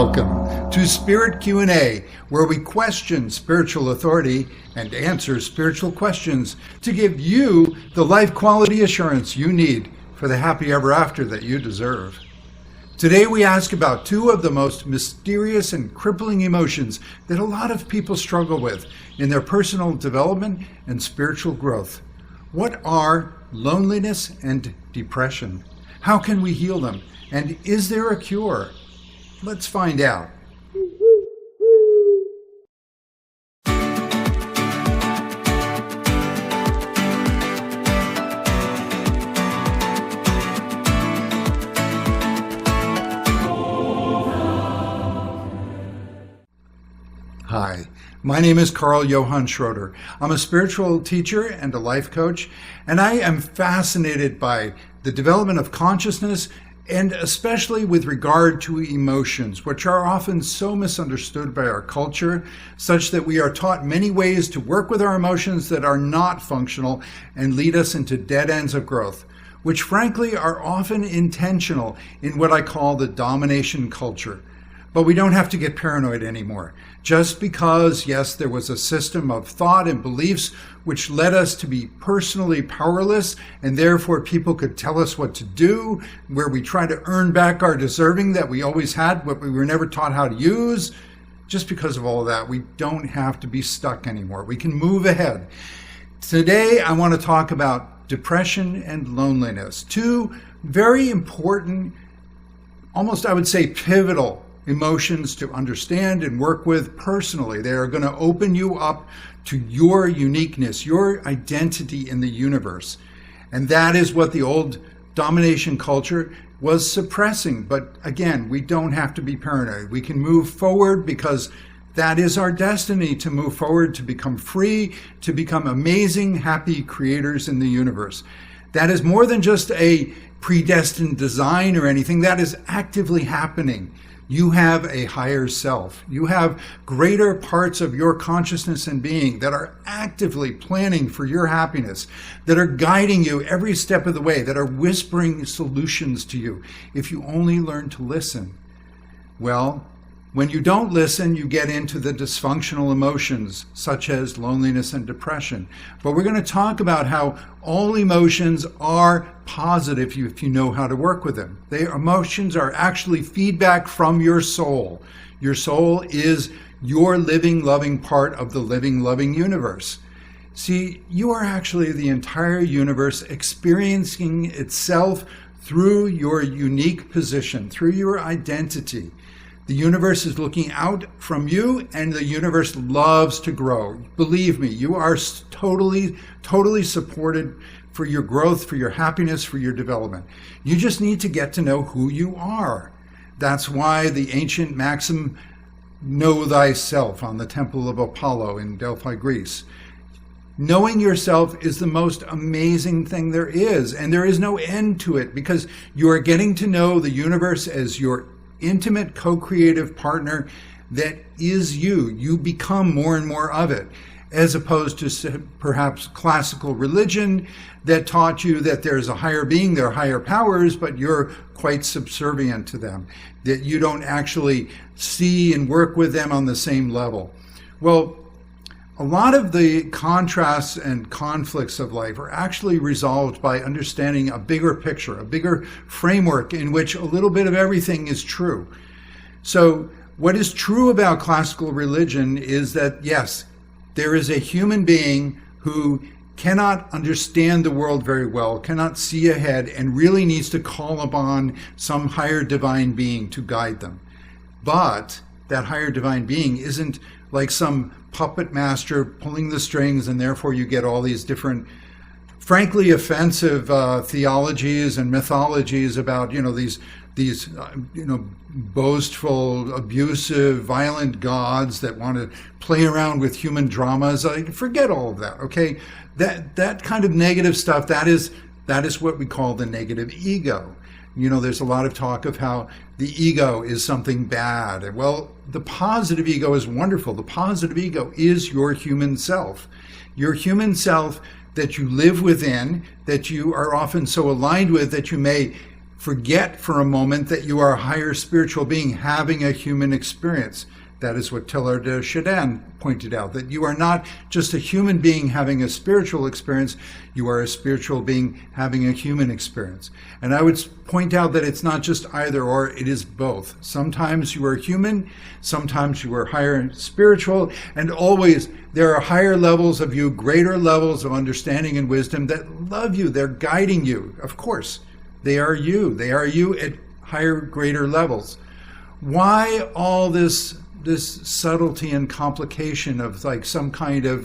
Welcome to Spirit Q&A, where we question spiritual authority and answer spiritual questions to give you the life quality assurance you need for the happy ever after that you deserve. Today we ask about two of the most mysterious and crippling emotions that a lot of people struggle with in their personal development and spiritual growth. What are loneliness and depression? How can we heal them? And is there a cure? Let's find out. Hi, my name is Carl Johann Schroeder. I'm a spiritual teacher and a life coach, and I am fascinated by the development of consciousness, and especially with regard to emotions, which are often so misunderstood by our culture, such that we are taught many ways to work with our emotions that are not functional and lead us into dead ends of growth, which frankly are often intentional in what I call the domination culture. But we don't have to get paranoid anymore. Just because, yes, there was a system of thought and beliefs which led us to be personally powerless, and therefore people could tell us what to do, where we try to earn back our deserving that we always had, but we were never taught how to use. Just because of all of that, we don't have to be stuck anymore. We can move ahead. Today, I want to talk about depression and loneliness, two very important, almost I would say pivotal emotions to understand and work with personally. They are going to open you up to your uniqueness, your identity in the universe. And that is what the old domination culture was suppressing. But again, we don't have to be paranoid. We can move forward because that is our destiny, to move forward, to become free, to become amazing, happy creators in the universe. That is more than just a predestined design or anything. That is actively happening. You have a higher self. You have greater parts of your consciousness and being that are actively planning for your happiness, that are guiding you every step of the way, that are whispering solutions to you if you only learn to listen. Well, when you don't listen, you get into the dysfunctional emotions such as loneliness and depression. But we're going to talk about how all emotions are positive if you know how to work with them. Emotions are actually feedback from your soul. Your soul is your living, loving part of the living, loving universe. See, you are actually the entire universe experiencing itself through your unique position, through your identity. The universe is looking out from you, and the universe loves to grow. Believe me, you are totally supported for your growth, for your happiness, for your development. You just need to get to know who you are. That's why the ancient maxim, know thyself, on the Temple of Apollo in Delphi, Greece. Knowing yourself is the most amazing thing there is, and there is no end to it, because you are getting to know the universe as your intimate co-creative partner that is you. You become more and more of it, as opposed to perhaps classical religion that taught you that there's a higher being, there are higher powers, but you're quite subservient to them, that you don't actually see and work with them on the same level. Well, a lot of the contrasts and conflicts of life are actually resolved by understanding a bigger picture, a bigger framework in which a little bit of everything is true. So what is true about classical religion is that, yes, there is a human being who cannot understand the world very well, cannot see ahead, and really needs to call upon some higher divine being to guide them. But that higher divine being isn't like some puppet master pulling the strings, and therefore you get all these different, frankly offensive theologies and mythologies about these boastful, abusive, violent gods that want to play around with human dramas. Forget all of that. Okay, that kind of negative stuff, that is what we call the negative ego. There's a lot of talk of how the ego is something bad. Well, the positive ego is wonderful. The positive ego is your human self. Your human self that you live within, that you are often so aligned with that you may forget for a moment that you are a higher spiritual being having a human experience. That is what Teilhard de Chardin pointed out, that you are not just a human being having a spiritual experience, you are a spiritual being having a human experience. And I would point out that it's not just either or, it is both. Sometimes you are human, sometimes you are higher spiritual, and always there are higher levels of you, greater levels of understanding and wisdom that love you, they're guiding you. Of course, they are you at higher, greater levels. Why all this subtlety and complication of like some kind of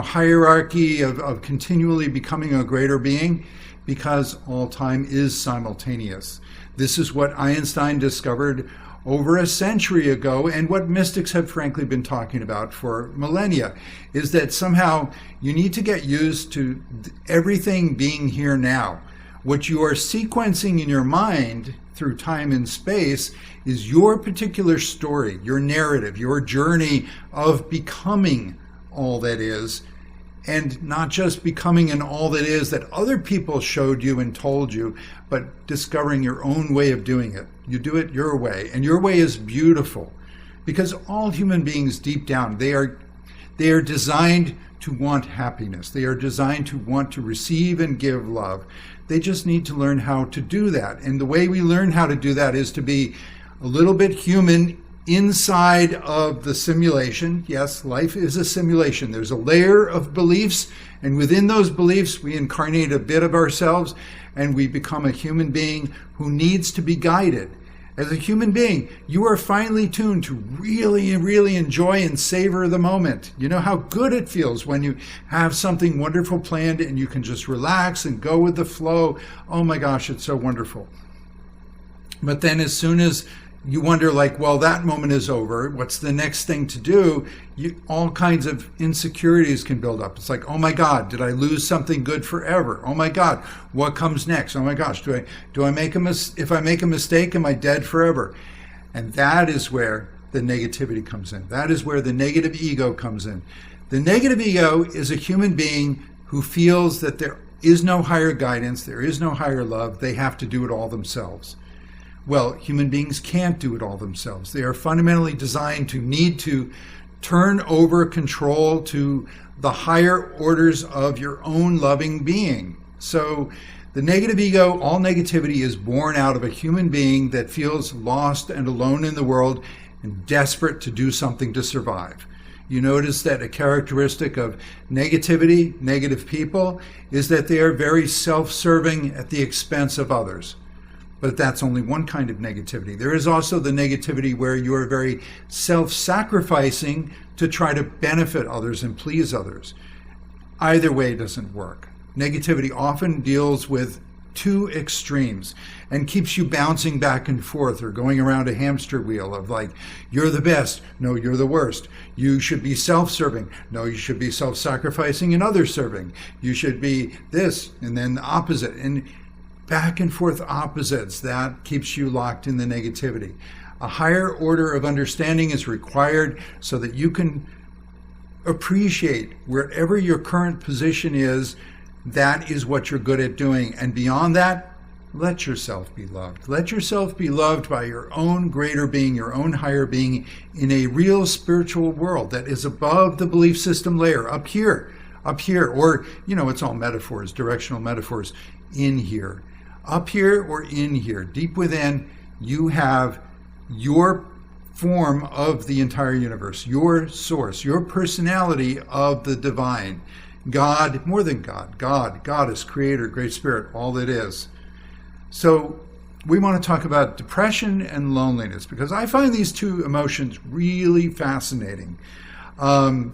hierarchy of continually becoming a greater being? Because all time is simultaneous. This is what Einstein discovered over a century ago, and what mystics have frankly been talking about for millennia, is that somehow you need to get used to everything being here now. What you are sequencing in your mind through time and space is your particular story, your narrative, your journey of becoming all that is, and not just becoming an all that is that other people showed you and told you, but discovering your own way of doing it. You do it your way, and your way is beautiful, because all human beings deep down, they are designed to want happiness. They are designed to want to receive and give love. They just need to learn how to do that. And the way we learn how to do that is to be a little bit human inside of the simulation. Yes, life is a simulation. There's a layer of beliefs, and within those beliefs, we incarnate a bit of ourselves, and we become a human being who needs to be guided. As a human being, you are finely tuned to really, really enjoy and savor the moment. You know how good it feels when you have something wonderful planned and you can just relax and go with the flow. Oh my gosh, it's so wonderful. But then as soon as you wonder, like, well, that moment is over, what's the next thing to do? All kinds of insecurities can build up. It's like, oh my God, did I lose something good forever? Oh my God, what comes next? Oh my gosh, if I make a mistake, am I dead forever? And that is where the negativity comes in. That is where the negative ego comes in. The negative ego is a human being who feels that there is no higher guidance, there is no higher love, they have to do it all themselves. Well, human beings can't do it all themselves. They are fundamentally designed to need to turn over control to the higher orders of your own loving being. So the negative ego, all negativity, is born out of a human being that feels lost and alone in the world and desperate to do something to survive. You notice that a characteristic of negativity, negative people, is that they are very self-serving at the expense of others. But that's only one kind of negativity. There is also the negativity where you are very self-sacrificing to try to benefit others and please others. Either way doesn't work. Negativity often deals with two extremes and keeps you bouncing back and forth or going around a hamster wheel of like, you're the best, no, you're the worst. You should be self-serving, no, you should be self-sacrificing and other-serving. You should be this, and then the opposite. And back and forth opposites, that keeps you locked in the negativity. A higher order of understanding is required so that you can appreciate wherever your current position is, that is what you're good at doing. And beyond that, let yourself be loved. Let yourself be loved by your own greater being, your own higher being in a real spiritual world that is above the belief system layer, up here, or, it's all metaphors, directional metaphors, in here. Up here or in here, deep within, you have your form of the entire universe, your source, your personality of the divine. God, more than God, God is creator, great spirit, all that is. So we want to talk about depression and loneliness, because I find these two emotions really fascinating. So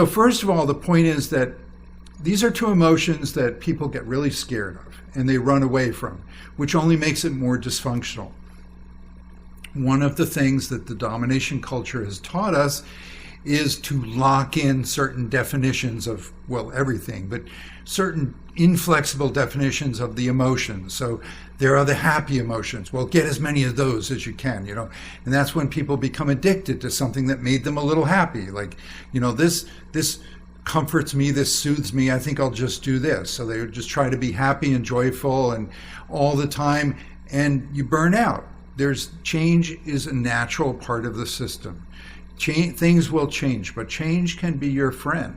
first of all, the point is that these are two emotions that people get really scared of and they run away from, which only makes it more dysfunctional. One of the things that the domination culture has taught us is to lock in certain definitions of, well, everything, but certain inflexible definitions of the emotions. So there are the happy emotions. Well, get as many of those as you can, and that's when people become addicted to something that made them a little happy. Like, this comforts me, this soothes me, I think I'll just do this. So they would just try to be happy and joyful and all the time, and you burn out. Change is a natural part of the system. Things will change, but change can be your friend.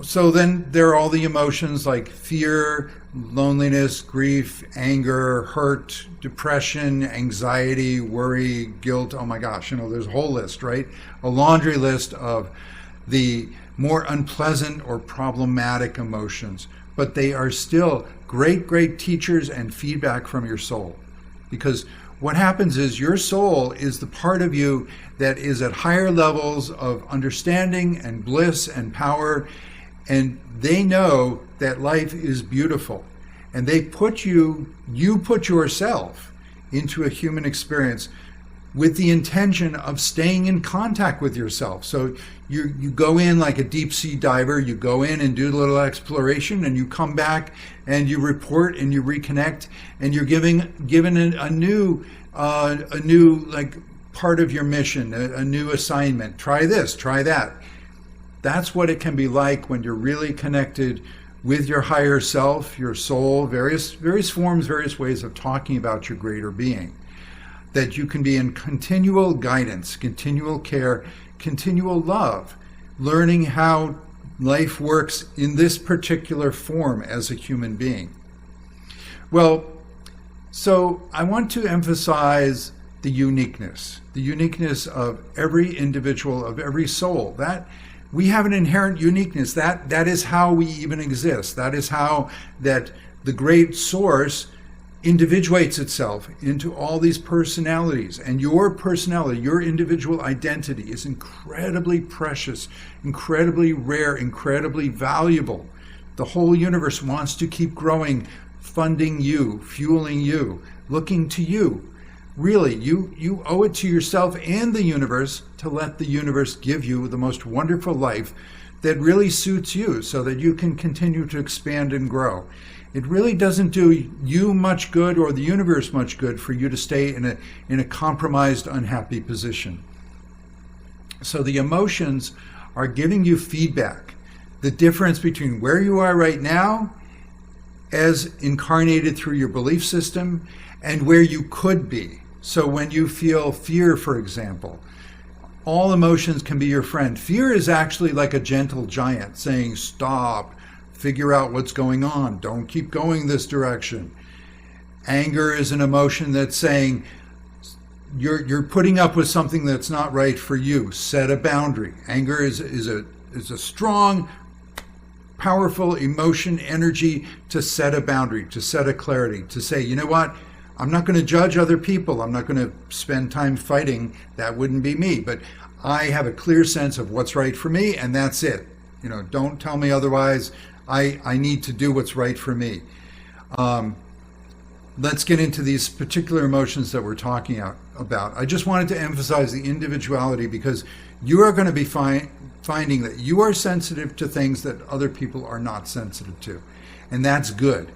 So then there are all the emotions like fear, loneliness, grief, anger, hurt, depression, anxiety, worry, guilt. Oh my gosh, there's a whole list, right? A laundry list of the more unpleasant or problematic emotions. But they are still great, great teachers and feedback from your soul. Because what happens is your soul is the part of you that is at higher levels of understanding and bliss and power, and they know that life is beautiful. And you put yourself into a human experience with the intention of staying in contact with yourself. So you go in like a deep sea diver, you go in and do a little exploration, and you come back and you report and you reconnect, and you're given a new like part of your mission, a new assignment. Try this, try that. That's what it can be like when you're really connected with your higher self, your soul, various forms, various ways of talking about your greater being. That you can be in continual guidance, continual care, continual love, learning how life works in this particular form as a human being. Well, so I want to emphasize the uniqueness of every individual, of every soul. That we have an inherent uniqueness. That is how we even exist. That is how that the great source individuates itself into all these personalities. And your personality, your individual identity is incredibly precious, incredibly rare, incredibly valuable. The whole universe wants to keep growing, funding you, fueling you, looking to you. Really, you owe it to yourself and the universe to let the universe give you the most wonderful life that really suits you so that you can continue to expand and grow. It really doesn't do you much good or the universe much good for you to stay in a compromised, unhappy position. So the emotions are giving you feedback. The difference between where you are right now as incarnated through your belief system and where you could be. So when you feel fear, for example, all emotions can be your friend. Fear is actually like a gentle giant saying, stop, figure out what's going on, don't keep going this direction. Anger is an emotion that's saying, you're putting up with something that's not right for you. Set a boundary. Anger is a strong, powerful emotion, energy to set a boundary, to set a clarity, to say, you know what? I'm not going to judge other people. I'm not going to spend time fighting. That wouldn't be me. But I have a clear sense of what's right for me, and that's it. Don't tell me otherwise. I need to do what's right for me. Let's get into these particular emotions that we're talking about. I just wanted to emphasize the individuality because you are going to be finding that you are sensitive to things that other people are not sensitive to. And that's good.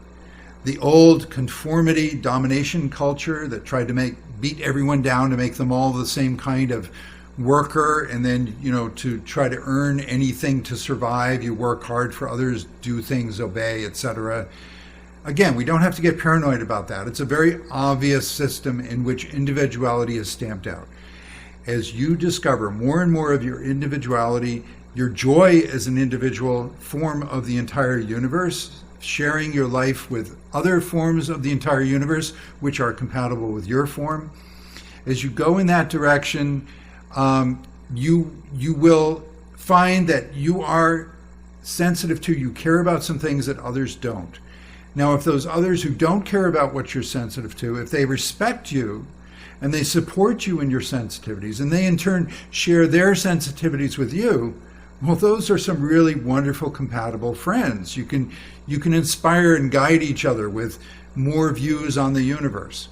The old conformity, domination culture that tried to beat everyone down to make them all the same kind of worker, and then, to try to earn anything to survive, you work hard for others, do things, obey, etc. Again, we don't have to get paranoid about that. It's a very obvious system in which individuality is stamped out. As you discover more and more of your individuality, your joy as an individual form of the entire universe, sharing your life with other forms of the entire universe, which are compatible with your form. As you go in that direction, you will find that you are sensitive to, you care about some things that others don't. Now, if those others who don't care about what you're sensitive to, if they respect you and they support you in your sensitivities, and they in turn share their sensitivities with you, well, those are some really wonderful, compatible friends. You can inspire and guide each other with more views on the universe.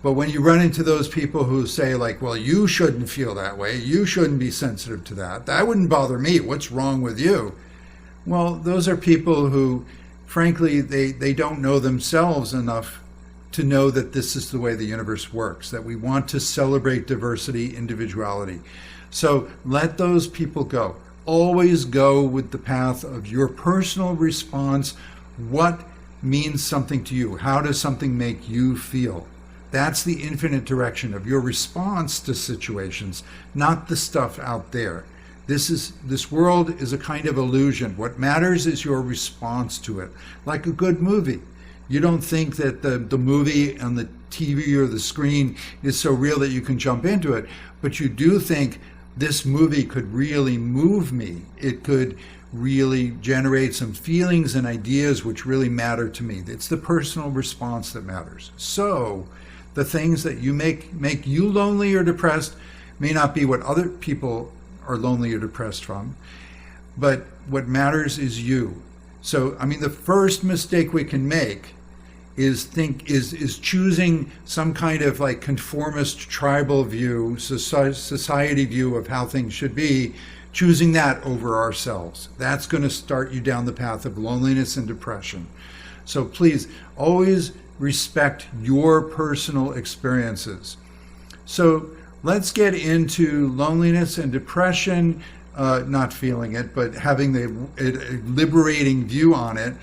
But when you run into those people who say, like, well, you shouldn't feel that way, you shouldn't be sensitive to that, that wouldn't bother me, what's wrong with you? Well, those are people who, frankly, they don't know themselves enough to know that this is the way the universe works, that we want to celebrate diversity, individuality. So let those people go. always go with the path of your personal response. What means something to you? How does something make you feel? That's the infinite direction of your response to situations, not the stuff out there. This world is a kind of illusion. What matters is your response to it, like a good movie. You don't think that the movie on the TV or the screen is so real that you can jump into it, but you do think this movie could really move me. It could really generate some feelings and ideas which really matter to me. It's the personal response that matters. So the things that you make you lonely or depressed may not be what other people are lonely or depressed from, but what matters is you. So, I mean, the first mistake we can make is choosing some kind of like conformist tribal view, society view of how things should be, choosing that over ourselves. That's going to start you down the path of loneliness and depression. So please always respect your personal experiences. So let's get into loneliness and depression, not feeling it, but having a liberating view on it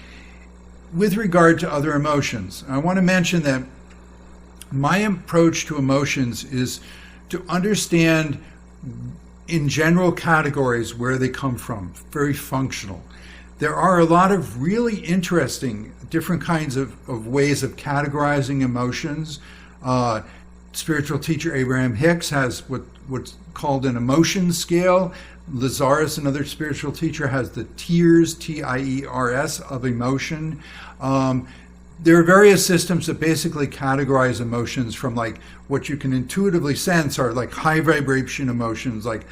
with regard to other emotions. I want to mention that my approach to emotions is to understand in general categories where they come from, very functional. There are a lot of really interesting different kinds of ways of categorizing emotions. Spiritual teacher Abraham Hicks has what's called an emotion scale. Lazarus, another spiritual teacher, has the tiers, T-I-E-R-S, of emotion. There are various systems that basically categorize emotions from like what you can intuitively sense are like high vibration emotions like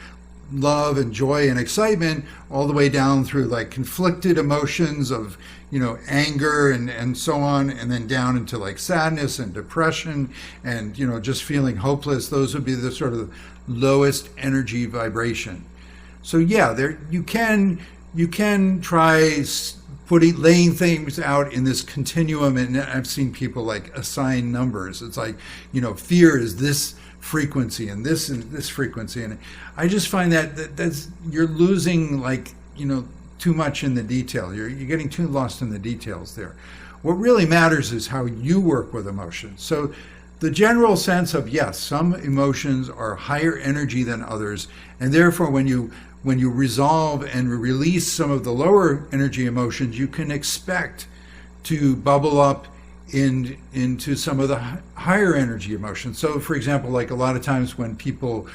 love and joy and excitement, all the way down through like conflicted emotions of, anger and so on, and then down into like sadness and depression and, just feeling hopeless. Those would be the sort of lowest energy vibration. So yeah, you can try laying things out in this continuum, and I've seen people like assign numbers. It's like, fear is this frequency and this frequency, and I just find that's you're losing too much in the detail. You're getting too lost in the details there. What really matters is how you work with emotions. So the general sense of, yes, some emotions are higher energy than others, and therefore when you resolve and release some of the lower energy emotions, you can expect to bubble up into some of the higher energy emotions. So for example, like a lot of times when people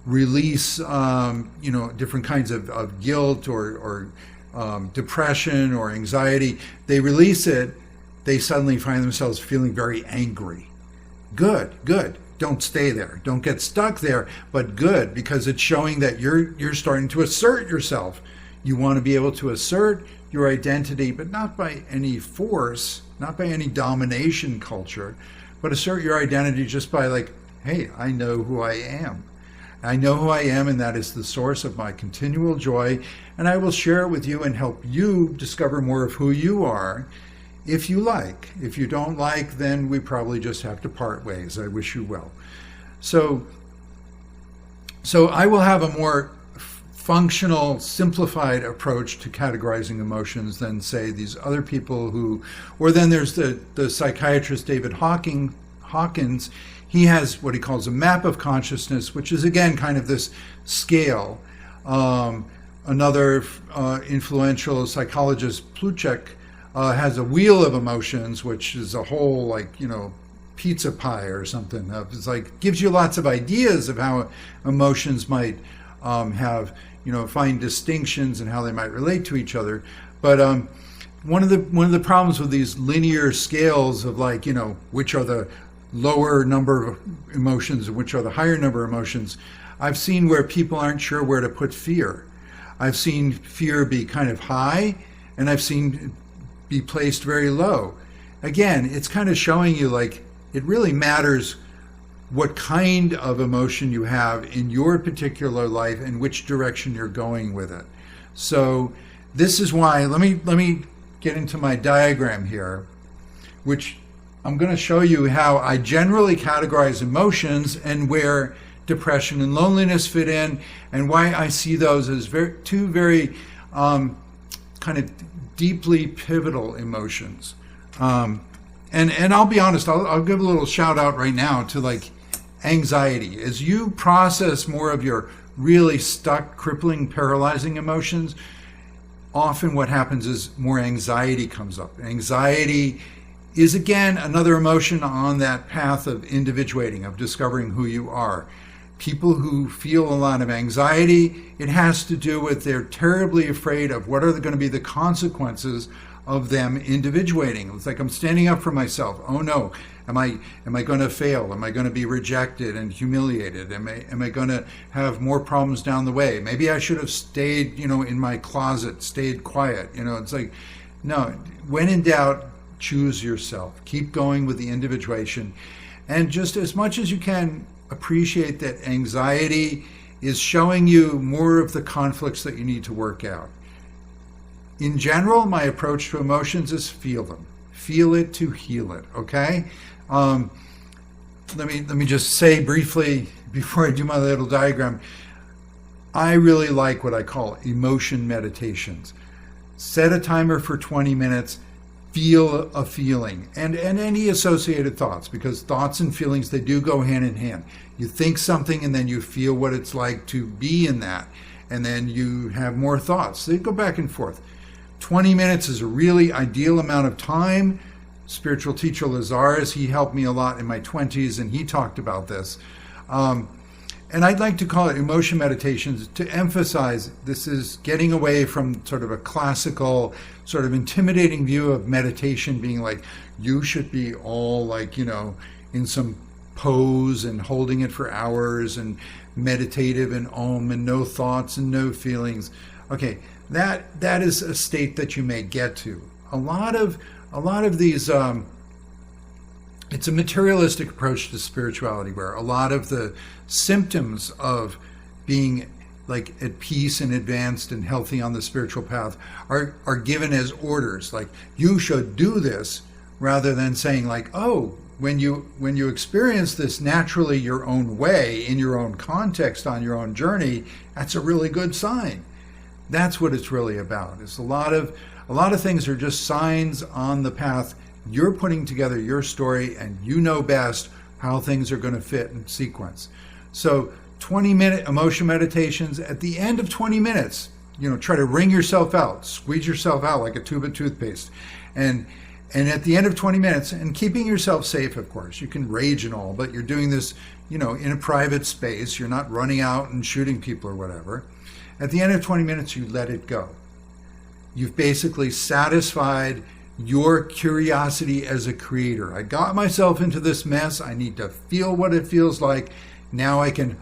release different kinds of guilt or depression or anxiety, they release it, they suddenly find themselves feeling very angry. Good. Don't stay there. Don't get stuck there, but good, because it's showing that you're starting to assert yourself. You want to be able to assert your identity, but not by any force, not by any domination culture, but assert your identity just by like, hey, I know who I am. I know who I am, and that is the source of my continual joy, and I will share it with you and help you discover more of who you are, if you like. If you don't like, then we probably just have to part ways. I wish you well. So I will have a more functional, simplified approach to categorizing emotions than, say, these other people or then there's the psychiatrist David Hawkins. He has what he calls a map of consciousness, which is, again, kind of this scale. Another influential psychologist, Plutchik, has a wheel of emotions, which is a whole, pizza pie or something. It's like, gives you lots of ideas of how emotions might have, find distinctions and how they might relate to each other. But one of the problems with these linear scales of which are the lower number of emotions and which are the higher number of emotions, I've seen where people aren't sure where to put fear. I've seen fear be kind of high, and I've seen be placed very low. Again, it's kind of showing you it really matters what kind of emotion you have in your particular life and which direction you're going with it. So this is why, let me get into my diagram here, which I'm going to show you how I generally categorize emotions and where depression and loneliness fit in, and why I see those as two very kind of deeply pivotal emotions. And I'll be honest, I'll give a little shout out right now to like anxiety. As you process more of your really stuck, crippling, paralyzing emotions, often what happens is more anxiety comes up. Anxiety is, again, another emotion on that path of individuating, of discovering who you are. People who feel a lot of anxiety, it has to do with they're terribly afraid of what are going to be the consequences of them individuating. It's like, I'm standing up for myself. Oh no, am I going to fail? Am I going to be rejected and humiliated? Am I going to have more problems down the way? Maybe I should have stayed, in my closet, stayed quiet. It's like, no, when in doubt, choose yourself. Keep going with the individuation. And just as much as you can, appreciate that anxiety is showing you more of the conflicts that you need to work out. In general, my approach to emotions is feel them. Feel it to heal it, okay? Let me just say briefly, before I do my little diagram, I really like what I call emotion meditations. Set a timer for 20 minutes, feel a feeling, and any associated thoughts, because thoughts and feelings, they do go hand in hand. You think something and then you feel what it's like to be in that, and then you have more thoughts. They go back and forth. 20 minutes is a really ideal amount of time. Spiritual teacher Lazarus, he helped me a lot in my 20s, and he talked about this. And I'd like to call it emotion meditations to emphasize this is getting away from sort of a classical, sort of intimidating view of meditation being like, you should be all like, in some pose and holding it for hours and meditative and om and no thoughts and no feelings. Okay, that is a state that you may get to. A lot of these, it's a materialistic approach to spirituality where a lot of the symptoms of being like at peace and advanced and healthy on the spiritual path are given as orders, like you should do this, rather than saying like, oh, when you experience this naturally your own way, in your own context, on your own journey, that's a really good sign. That's what it's really about. It's a lot of things are just signs on the path. You're putting together your story, and you know best how things are going to fit in sequence. So 20-minute emotion meditations. At the end of 20 minutes, try to wring yourself out, squeeze yourself out like a tube of toothpaste. And at the end of 20 minutes, and keeping yourself safe, of course, you can rage and all, but you're doing this, in a private space. You're not running out and shooting people or whatever. At the end of 20 minutes, you let it go. You've basically satisfied your curiosity as a creator. I got myself into this mess. I need to feel what it feels like. Now I can,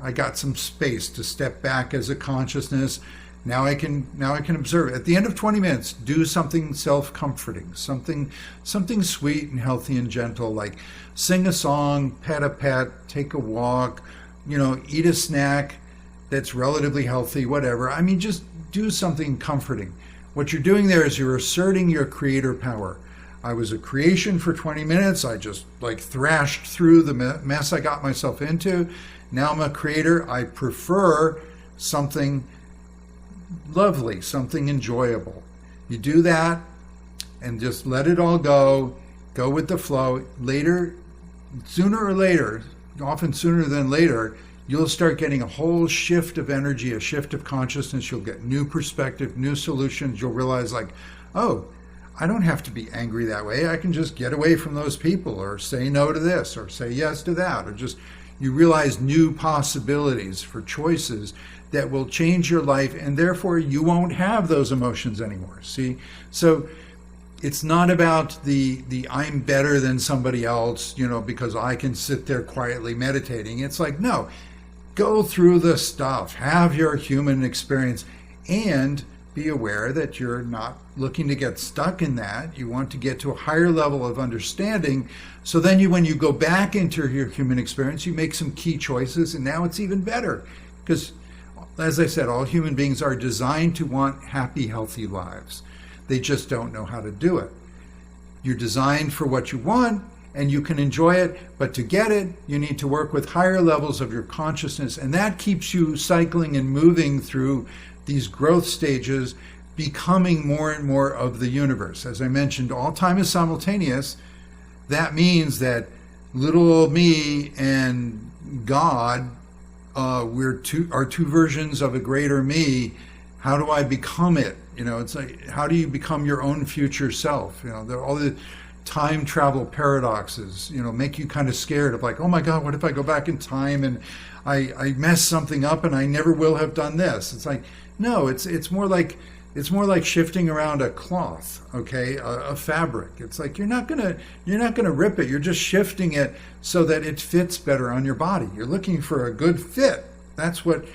I got some space to step back as a consciousness. Now I can observe. At the end of 20 minutes, do something self-comforting, something sweet and healthy and gentle, like sing a song, pet a pet, take a walk, eat a snack that's relatively healthy, whatever. I mean, just do something comforting. What you're doing there is you're asserting your creator power. I was a creation for 20 minutes. I just thrashed through the mess I got myself into. Now I'm a creator. I prefer something lovely, something enjoyable. You do that and just let it all go with the flow. Later, sooner or later, often sooner than later, you'll start getting a whole shift of energy, a shift of consciousness. You'll get new perspective, new solutions. You'll realize oh, I don't have to be angry that way. I can just get away from those people, or say no to this, or say yes to that, or just, you realize new possibilities for choices that will change your life, and therefore you won't have those emotions anymore. See? So it's not about the I'm better than somebody else, because I can sit there quietly meditating. It's like, no, go through the stuff, have your human experience, and be aware that you're not looking to get stuck in that. You want to get to a higher level of understanding. So then when you go back into your human experience, you make some key choices, and now it's even better. Because, as I said, all human beings are designed to want happy, healthy lives. They just don't know how to do it. You're designed for what you want, and you can enjoy it, but to get it, you need to work with higher levels of your consciousness, and that keeps you cycling and moving through these growth stages, becoming more and more of the universe. As I mentioned, all time is simultaneous. That means that little old me and God, are two versions of a greater me. How do I become it? It's like, how do you become your own future self? All the time travel paradoxes, make you kind of scared of like, oh my God, what if I go back in time and I mess something up and I never will have done this? It's like, no, it's more like shifting around a cloth, okay, a fabric. It's like you're not gonna rip it. You're just shifting it so that it fits better on your body. You're looking for a good fit. That's what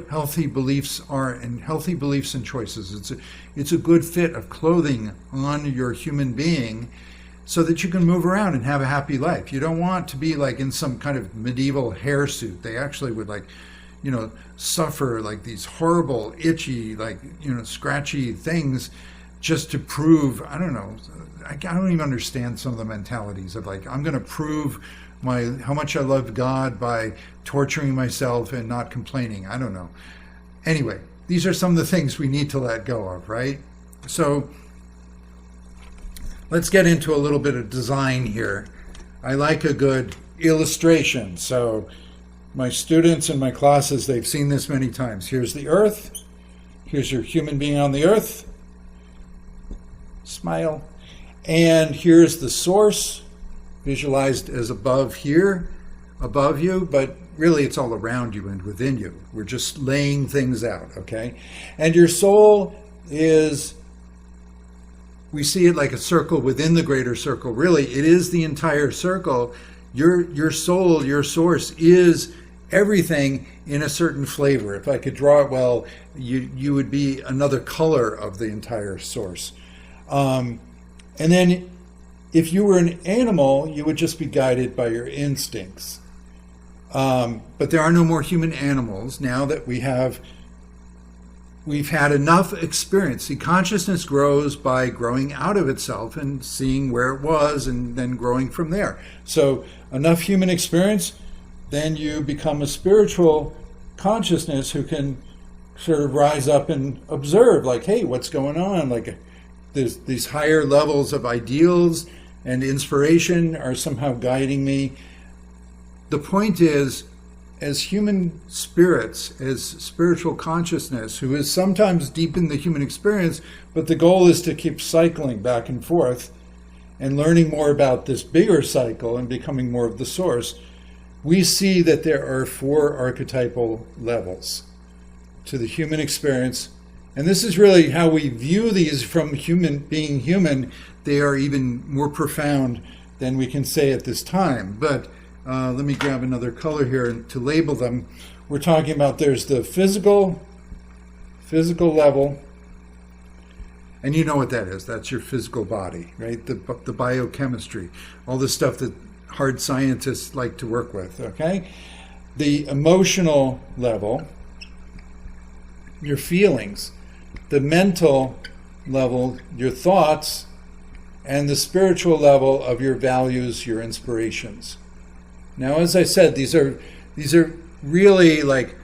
healthy beliefs are, and healthy beliefs and choices. It's a good fit of clothing on your human being, so that you can move around and have a happy life. You don't want to be like in some kind of medieval hair suit. They actually would suffer like these horrible, itchy, scratchy things just to prove, I don't know, I don't even understand some of the mentalities of like, I'm going to prove how much I love God by torturing myself and not complaining. I don't know. Anyway, these are some of the things we need to let go of, right? So let's get into a little bit of design here. I like a good illustration. So my students in my classes, they've seen this many times. Here's the earth. Here's your human being on the earth. Smile. And here's the source, visualized as above here, above you, but really it's all around you and within you. We're just laying things out, okay? And your soul is, we see it like a circle within the greater circle. Really, it is the entire circle. Your soul, your source is everything in a certain flavor. If I could draw it well, you would be another color of the entire source. And then if you were an animal, you would just be guided by your instincts. But there are no more human animals now that we've had enough experience. See, consciousness grows by growing out of itself and seeing where it was and then growing from there. So enough human experience, then you become a spiritual consciousness who can sort of rise up and observe, like, hey, what's going on? Like, there's these higher levels of ideals and inspiration are somehow guiding me. The point is, as human spirits, as spiritual consciousness, who is sometimes deep in the human experience, but the goal is to keep cycling back and forth and learning more about this bigger cycle and becoming more of the source, we see that there are 4 archetypal levels to the human experience. And this is really how we view these from being human. They are even more profound than we can say at this time. But let me grab another color here to label them. We're talking about there's the physical level, and you know what that is. That's your physical body, right? The biochemistry, all the stuff that hard scientists like to work with, okay? The emotional level, your feelings, the mental level, your thoughts, and the spiritual level of your values, your inspirations. Now, as I said, these are really like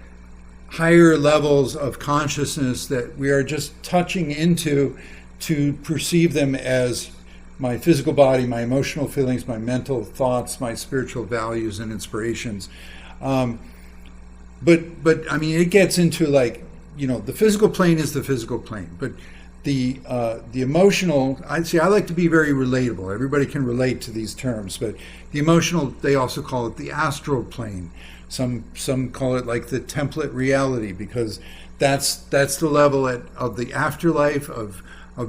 higher levels of consciousness that we are just touching into to perceive them as my physical body, my emotional feelings, my mental thoughts, my spiritual values and inspirations. But I mean, it gets into like, the physical plane is the physical plane, but the emotional, I like to be very relatable. Everybody can relate to these terms, but the emotional, they also call it the astral plane. Some call it like the template reality, because that's the level of the afterlife, of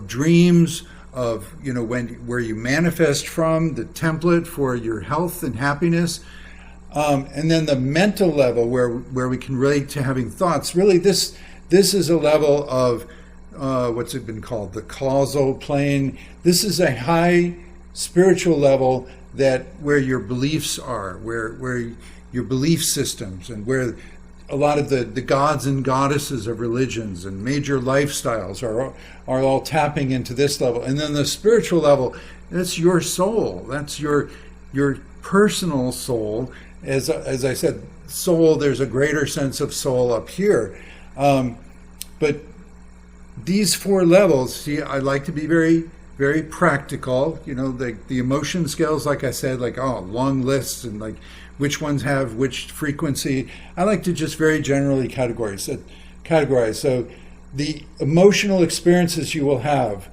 dreams, of where you manifest from, the template for your health and happiness. And then the mental level where we can relate to having thoughts. Really, this is a level of what's it been called? The causal plane. This is a high spiritual level where your beliefs are, where your belief systems, and where a lot of the gods and goddesses of religions and major lifestyles are all tapping into this level. And then the spiritual level, that's your soul. That's your your personal soul. As I said, soul, there's a greater sense of soul up here. But these 4 levels, see, I like to be very, very practical. You know, the emotion scales, like I said, like, long lists and like which ones have which frequency. I like to just very generally categorize. So the emotional experiences you will have,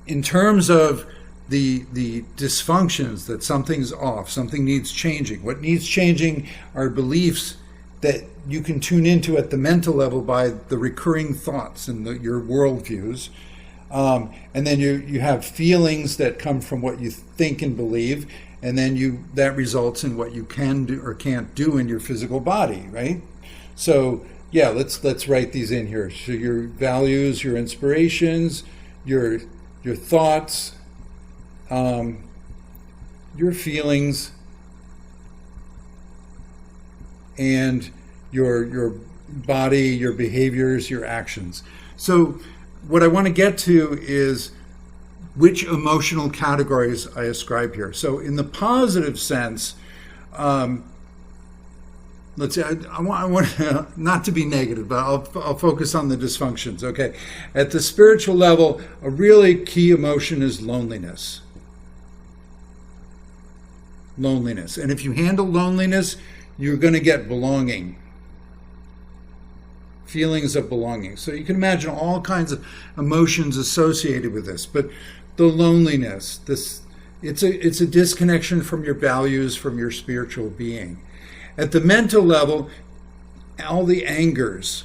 in terms of the dysfunctions, that something's off, something needs changing. What needs changing are beliefs that you can tune into at the mental level by the recurring thoughts and your worldviews. And then you have feelings that come from what you think and believe, and then that results in what you can do or can't do in your physical body, right? So yeah, let's write these in here. So your values, your inspirations, your thoughts, your feelings, and your body, your behaviors, your actions. So what I want to get to is which emotional categories I ascribe here. So in the positive sense, let's say I want not to be negative, but I'll focus on the dysfunctions. Okay, at the spiritual level, a really key emotion is loneliness. Loneliness, and if you handle loneliness, you're going to get belonging. Feelings of belonging. So you can imagine all kinds of emotions associated with this, but the loneliness, it's a disconnection from your values, from your spiritual being. At the mental level, all the angers.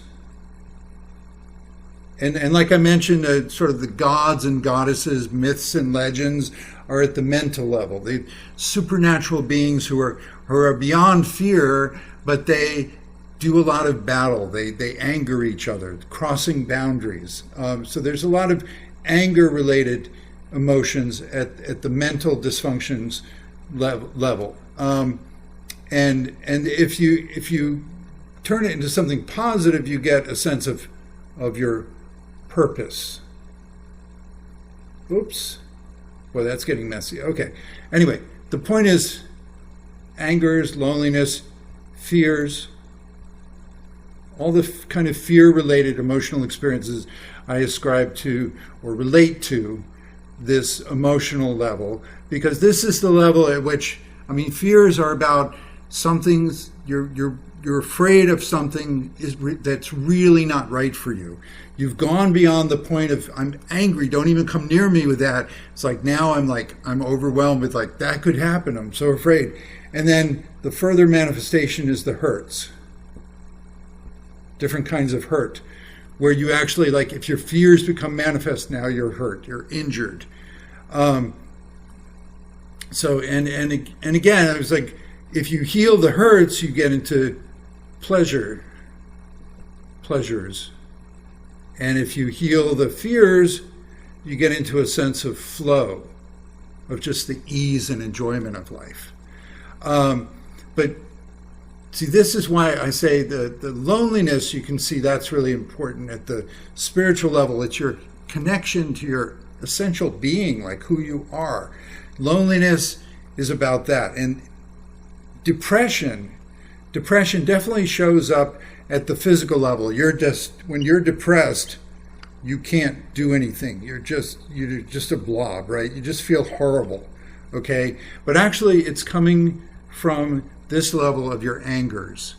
And like I mentioned, sort of the gods and goddesses, myths and legends are at the mental level. The supernatural beings who are beyond fear, but they do a lot of battle. They anger each other, crossing boundaries. So there's a lot of anger-related emotions at the mental dysfunctions level. And if you turn it into something positive, you get a sense of your purpose. Oops. Boy, that's getting messy. Okay. Anyway, the point is angers, loneliness, fears, all the kind of fear-related emotional experiences I ascribe to or relate to this emotional level, because this is the level at which, fears are about something you're afraid of something that's really not right for you. You've gone beyond the point of I'm angry, don't even come near me with that. It's like now I'm overwhelmed with like that could happen. I'm so afraid. And then the further manifestation is the hurts. Different kinds of hurt, where you actually, like, if your fears become manifest, now you're hurt, you're injured. So and again, it was like if you heal the hurts, you get into pleasures, and if you heal the fears, you get into a sense of flow, of just the ease and enjoyment of life. But see, this is why I say the loneliness, you can see that's really important at the spiritual level. It's your connection to your essential being, like who you are. Loneliness is about that. And depression definitely shows up at the physical level. When you're depressed, you can't do anything. You're just a blob, right? You just feel horrible, okay? But actually, it's coming from this level of your angers.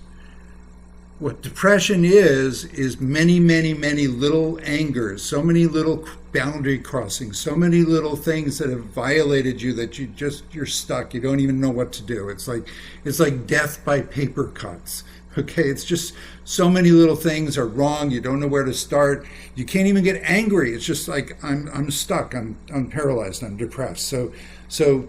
What depression is many, many, many little angers, so many little boundary crossings, so many little things that have violated you that you're stuck. You don't even know what to do. It's like death by paper cuts. Okay, it's just so many little things are wrong. You don't know where to start. You can't even get angry. It's just like I'm stuck. I'm paralyzed. I'm depressed. So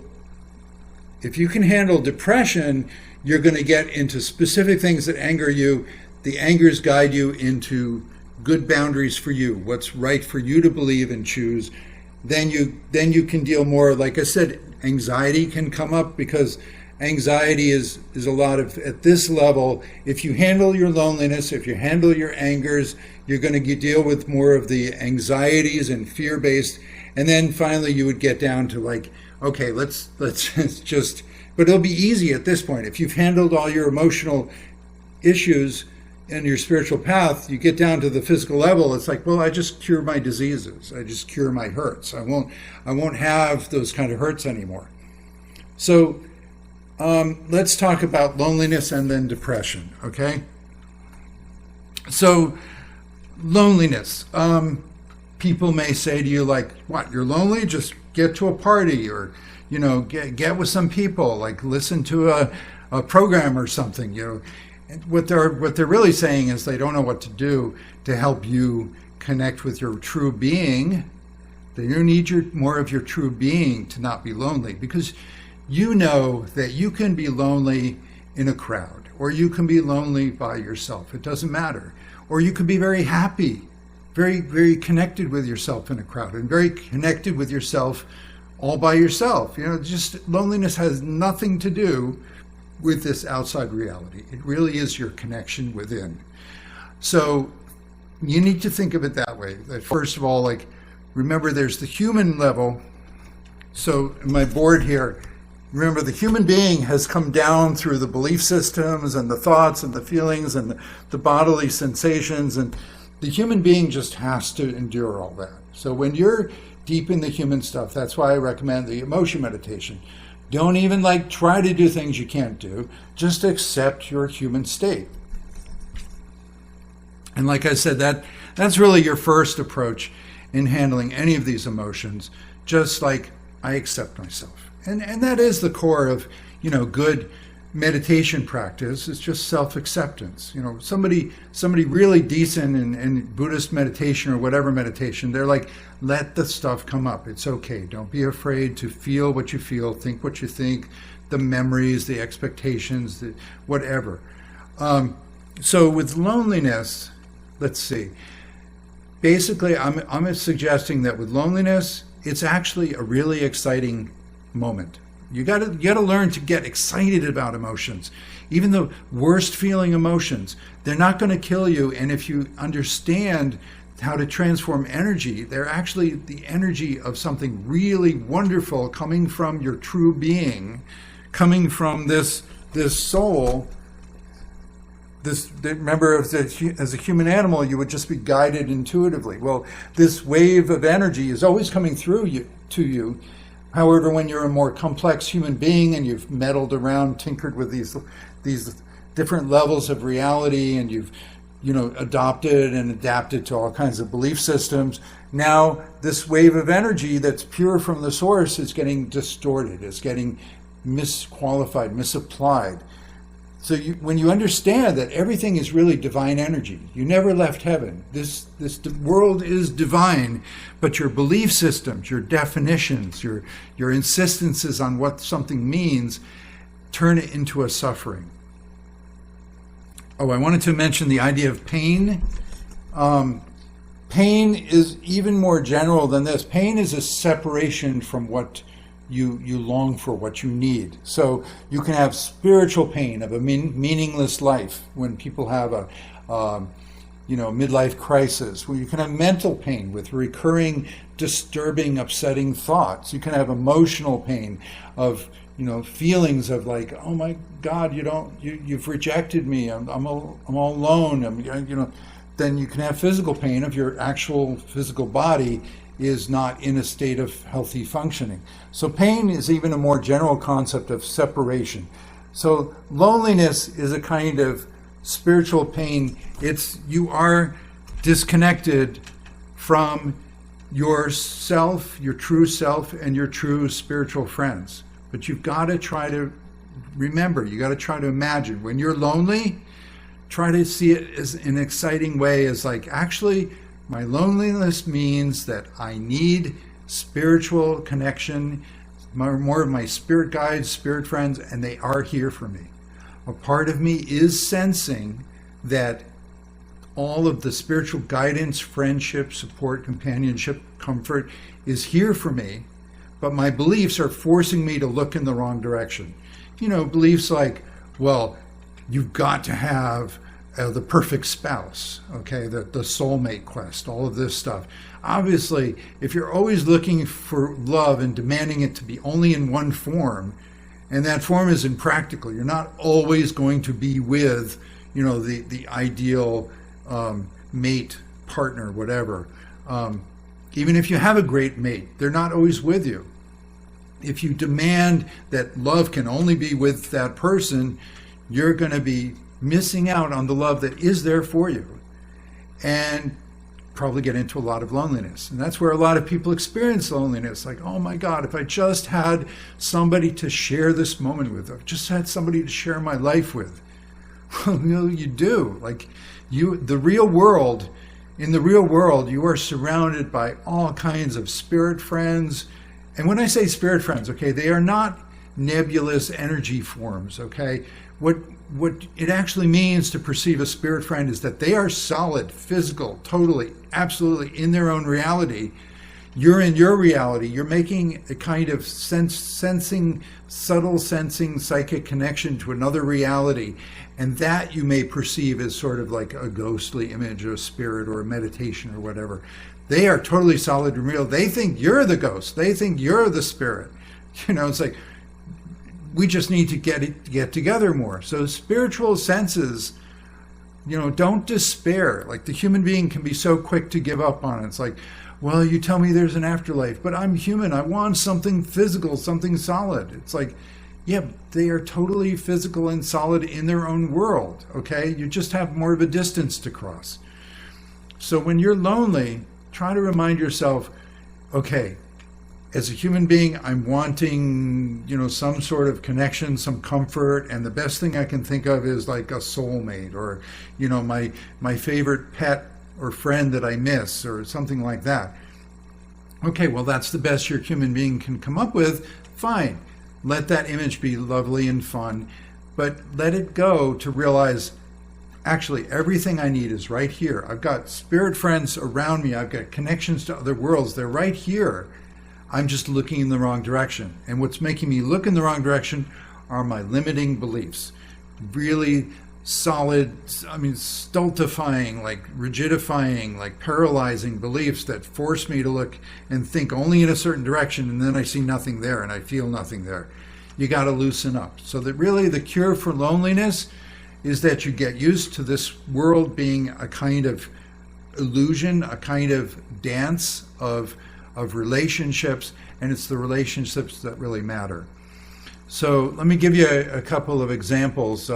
if you can handle depression, you're going to get into specific things that anger you. The angers guide you into good boundaries for you, what's right for you to believe and choose. Then you can deal more, like I said, anxiety can come up, because anxiety is a lot of, at this level, if you handle your loneliness, if you handle your angers, you're going to deal with more of the anxieties and fear-based. And then finally you would get down to like okay, let's just, but it'll be easy at this point. If you've handled all your emotional issues in your spiritual path, you get down to the physical level, it's like, well, I just cure my diseases. I just cure my hurts. I won't have those kind of hurts anymore. So let's talk about loneliness and then depression, okay? So loneliness. People may say to you, like, what, you're lonely? Just get to a party, or, get with some people, like listen to a program or something, And what they're really saying is they don't know what to do to help you connect with your true being. You need more of your true being to not be lonely, because you know that you can be lonely in a crowd, or you can be lonely by yourself. It doesn't matter. Or you can be very happy, very, very connected with yourself in a crowd, and very connected with yourself all by yourself. Just loneliness has nothing to do with this outside reality. It really is your connection within. So you need to think of it that way. That first of all, like, remember there's the human level. So in my board here, remember the human being has come down through the belief systems and the thoughts and the feelings and the bodily sensations, and the human being just has to endure all that. So when you're deep in the human stuff, that's why I recommend the emotion meditation. Don't even try to do things you can't do. Just accept your human state. And like I said, that's really your first approach in handling any of these emotions. Just like, I accept myself. And that is the core of, good meditation practice. It's just self-acceptance. Somebody really decent in Buddhist meditation or whatever meditation, they're like, let the stuff come up. It's okay. Don't be afraid to feel what you feel, think what you think, the memories, the expectations, whatever. So with loneliness, let's see. Basically, I'm suggesting that with loneliness, it's actually a really exciting moment. You got to learn to get excited about emotions. Even the worst feeling emotions, they're not going to kill you. And if you understand how to transform energy, they're actually the energy of something really wonderful coming from your true being, coming from this soul. Remember, as a human animal, you would just be guided intuitively. Well, this wave of energy is always coming through to you. However, when you're a more complex human being and you've meddled around, tinkered with these different levels of reality, and you've adopted and adapted to all kinds of belief systems, now this wave of energy that's pure from the source is getting distorted, it's getting misqualified, misapplied. So when you understand that everything is really divine energy, you never left heaven. This world is divine, but your belief systems, your definitions, your insistences on what something means, turn it into a suffering. Oh, I wanted to mention the idea of pain. Pain is even more general than this. Pain is a separation from what you long for, what you need. So you can have spiritual pain of a meaningless life when people have a midlife crisis. Well, you can have mental pain with recurring, disturbing, upsetting thoughts. You can have emotional pain of feelings of like, oh my God, you've rejected me. I'm all alone. Then you can have physical pain of your actual physical body is not in a state of healthy functioning. So pain is even a more general concept of separation. So loneliness is a kind of spiritual pain. You are disconnected from yourself, your true self, and your true spiritual friends. But you've got to try to remember, you got to try to imagine when you're lonely, try to see it as an exciting way, as like, actually, my loneliness means that I need spiritual connection, more of my spirit guides, spirit friends, and they are here for me. A part of me is sensing that all of the spiritual guidance, friendship, support, companionship, comfort is here for me, but my beliefs are forcing me to look in the wrong direction. Beliefs like, well, you've got to have the perfect spouse, okay, the soulmate quest, all of this stuff. Obviously, if you're always looking for love and demanding it to be only in one form, and that form is impractical, you're not always going to be with, the ideal mate, partner, whatever. Even if you have a great mate, they're not always with you. If you demand that love can only be with that person, you're going to be missing out on the love that is there for you, and probably get into a lot of loneliness. And that's where a lot of people experience loneliness. Like, oh my God, if I just had somebody to share this moment with, I've just had somebody to share my life with. Well, you do. Like, in the real world, you are surrounded by all kinds of spirit friends. And when I say spirit friends, okay, they are not nebulous energy forms, okay? What it actually means to perceive a spirit friend is that they are solid, physical, totally, absolutely in their own reality. You're in your reality. You're making a kind of subtle sensing psychic connection to another reality. And that you may perceive as sort of like a ghostly image or a spirit or a meditation or whatever. They are totally solid and real. They think you're the ghost. They think you're the spirit. It's like, we just need to get together more. So spiritual senses, don't despair. Like, the human being can be so quick to give up on it. It's like, well, you tell me there's an afterlife, but I'm human. I want something physical, something solid. It's like, yeah, they are totally physical and solid in their own world, okay? You just have more of a distance to cross. So when you're lonely, try to remind yourself, okay, as a human being, I'm wanting, some sort of connection, some comfort, and the best thing I can think of is like a soulmate, or, my favorite pet or friend that I miss, or something like that. Okay, well, that's the best your human being can come up with. Fine. Let that image be lovely and fun, but let it go to realize, actually, everything I need is right here. I've got spirit friends around me. I've got connections to other worlds. They're right here. I'm just looking in the wrong direction. And what's making me look in the wrong direction are my limiting beliefs. Really solid, stultifying, like rigidifying, like paralyzing beliefs that force me to look and think only in a certain direction, and then I see nothing there and I feel nothing there. You got to loosen up. So that really the cure for loneliness is that you get used to this world being a kind of illusion, a kind of dance of relationships, and it's the relationships that really matter. So let me give you a couple of examples.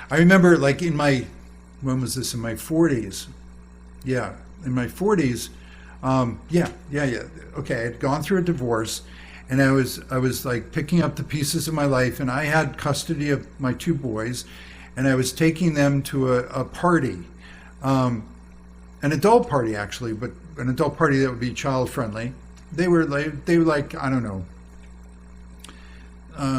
I remember, like, when was this? In my 40s. Yeah, in my 40s. Okay, I had gone through a divorce, and I was like picking up the pieces of my life, and I had custody of my two boys, and I was taking them to a party, an adult party actually, but an adult party that would be child friendly. They were like I don't know,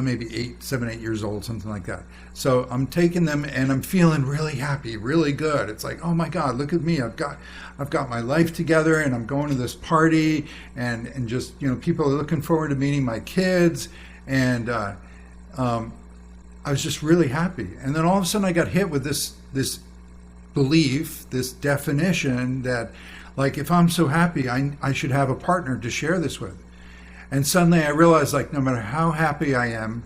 maybe 7, 8 years old, something like that. So I'm taking them, and I'm feeling really happy, really good. It's like, oh my God, look at me! I've got my life together, and I'm going to this party, and just people are looking forward to meeting my kids, and I was just really happy. And then all of a sudden, I got hit with this belief, this definition that, like, if I'm so happy, I should have a partner to share this with. And suddenly I realized, like, no matter how happy I am,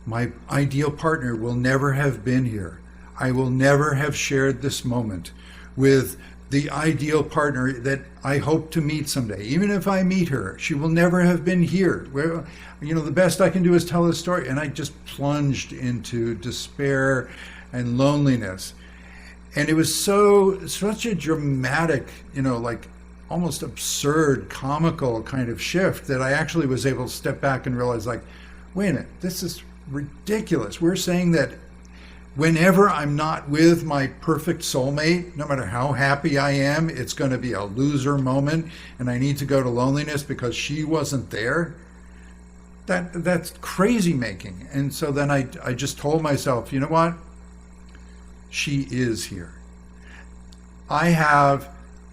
my ideal partner will never have been here. I will never have shared this moment with the ideal partner that I hope to meet someday. Even if I meet her, she will never have been here. Well, the best I can do is tell a story. And I just plunged into despair and loneliness. And it was such a dramatic, like almost absurd, comical kind of shift that I actually was able to step back and realize, like, wait a minute, this is ridiculous. We're saying that whenever I'm not with my perfect soulmate, no matter how happy I am, it's going to be a loser moment, and I need to go to loneliness because she wasn't there. That's crazy making. And so then I just told myself, you know what? She is here. I have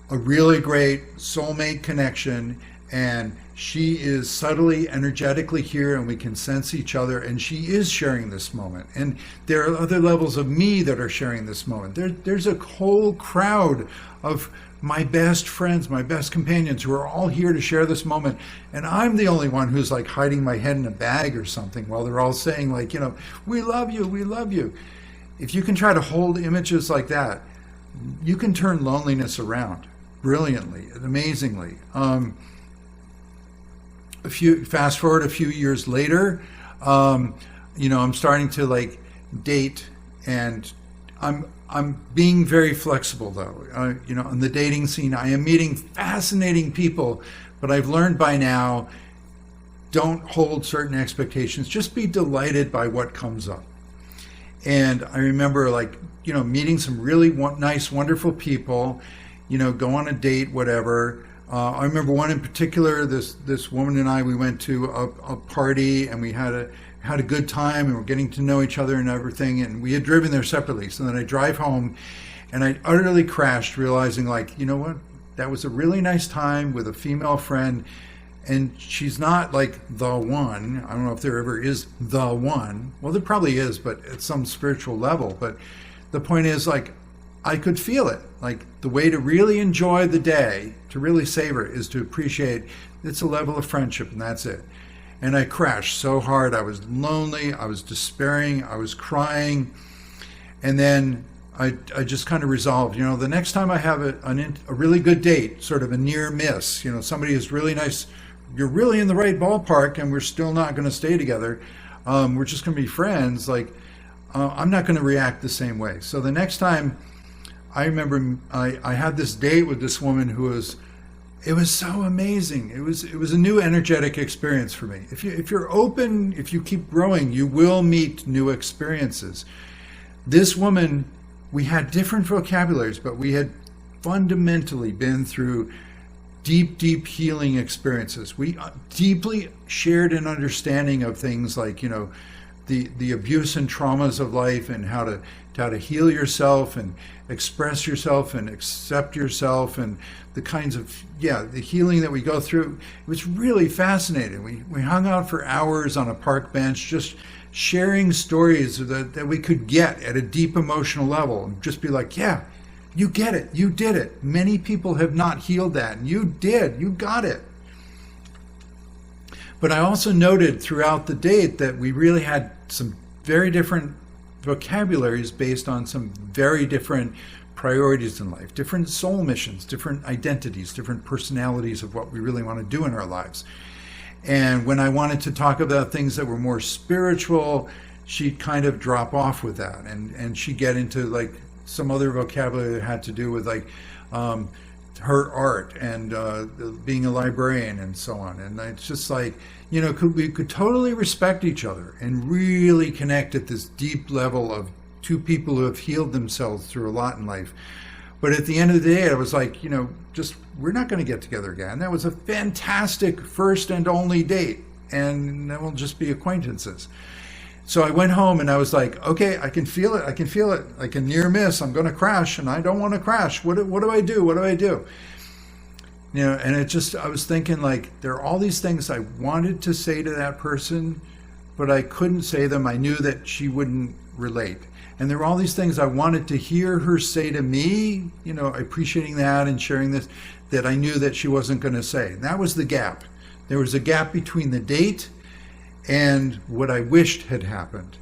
a really great soulmate connection, and She is subtly, energetically here, and we can sense each other, and she is sharing this moment. And there are other levels of me that are sharing this moment. There's a whole crowd of my best friends, my best companions, who are all here to share this moment. And I'm the only one who's like hiding my head in a bag or something while they're all saying, like, you know, we love you, we love you. If you can try to hold images like that, you can turn loneliness around brilliantly and amazingly. Fast forward a few years later, you know, I'm starting to like date, and I'm being very flexible though. You know, on the dating scene, I am meeting fascinating people, but I've learned by now, don't hold certain expectations. Just be delighted by what comes up. And I remember, like, you know, meeting some really nice, wonderful people, you know, go on a date, whatever. I remember one in particular, this woman and I, we went to a party, and we had a good time, and we're getting to know each other and everything, and we had driven there separately. So then I drive home, and I utterly crashed, realizing, like, you know what, that was a really nice time with a female friend, and she's not like the one. I don't know if there ever is the one. Well, there probably is, but at some spiritual level. But the point is, like, I could feel it. Like, the way to really enjoy the day, to really savor it, is to appreciate it's a level of friendship, and that's it. And I crashed so hard. I was lonely. I was despairing. I was crying. And then I just kind of resolved, you know, the next time I have a really good date, sort of a near miss, you know, somebody is really nice, you're really in the right ballpark, and we're still not going to stay together. We're just going to be friends. Like, I'm not going to react the same way. So the next time, I remember I had this date with this woman who it was so amazing. It was a new energetic experience for me. If you're open, if you keep growing, you will meet new experiences. This woman, we had different vocabularies, but we had fundamentally been through deep healing experiences. We deeply shared an understanding of things like, you know, the abuse and traumas of life, and how to heal yourself and express yourself and accept yourself, and the kinds of, the healing that we go through. It was really fascinating. We hung out for hours on a park bench, just sharing stories that we could get at a deep emotional level, and just be like, yeah, you get it, you did it. Many people have not healed that, and you did, you got it. But I also noted throughout the date that we really had some very different vocabularies based on some very different priorities in life, different soul missions, different identities, different personalities of what we really want to do in our lives. And when I wanted to talk about things that were more spiritual, she'd kind of drop off with that, and she'd get into like some other vocabulary that had to do with like her art and being a librarian and so on. And it's just like, you know, we could totally respect each other and really connect at this deep level of two people who have healed themselves through a lot in life. But at the end of the day, I was like, you know, just, we're not going to get together again. That was a fantastic first and only date, and then we'll just be acquaintances. So I went home and I was like, okay, I can feel it. I can feel it. Like a near miss. I'm going to crash, and I don't want to crash. What do I do? What do I do? You know, and it just, I was thinking, like, there are all these things I wanted to say to that person, but I couldn't say them. I knew that she wouldn't relate. And there were all these things I wanted to hear her say to me, you know, appreciating that and sharing this, that I knew that she wasn't going to say. And that was the gap. There was a gap between the date and what I wished had happened.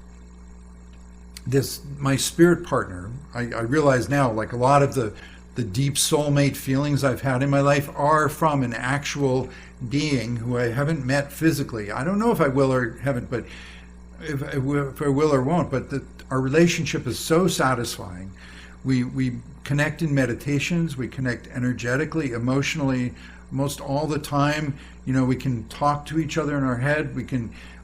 My spirit partner, I realize now, like, a lot of the deep soulmate feelings I've had in my life are from an actual being who I haven't met physically. I don't know if I will or haven't, but if I will or won't, but our relationship is so satisfying. We connect in meditations, we connect energetically, emotionally, most all the time. You know, we can talk to each other in our head.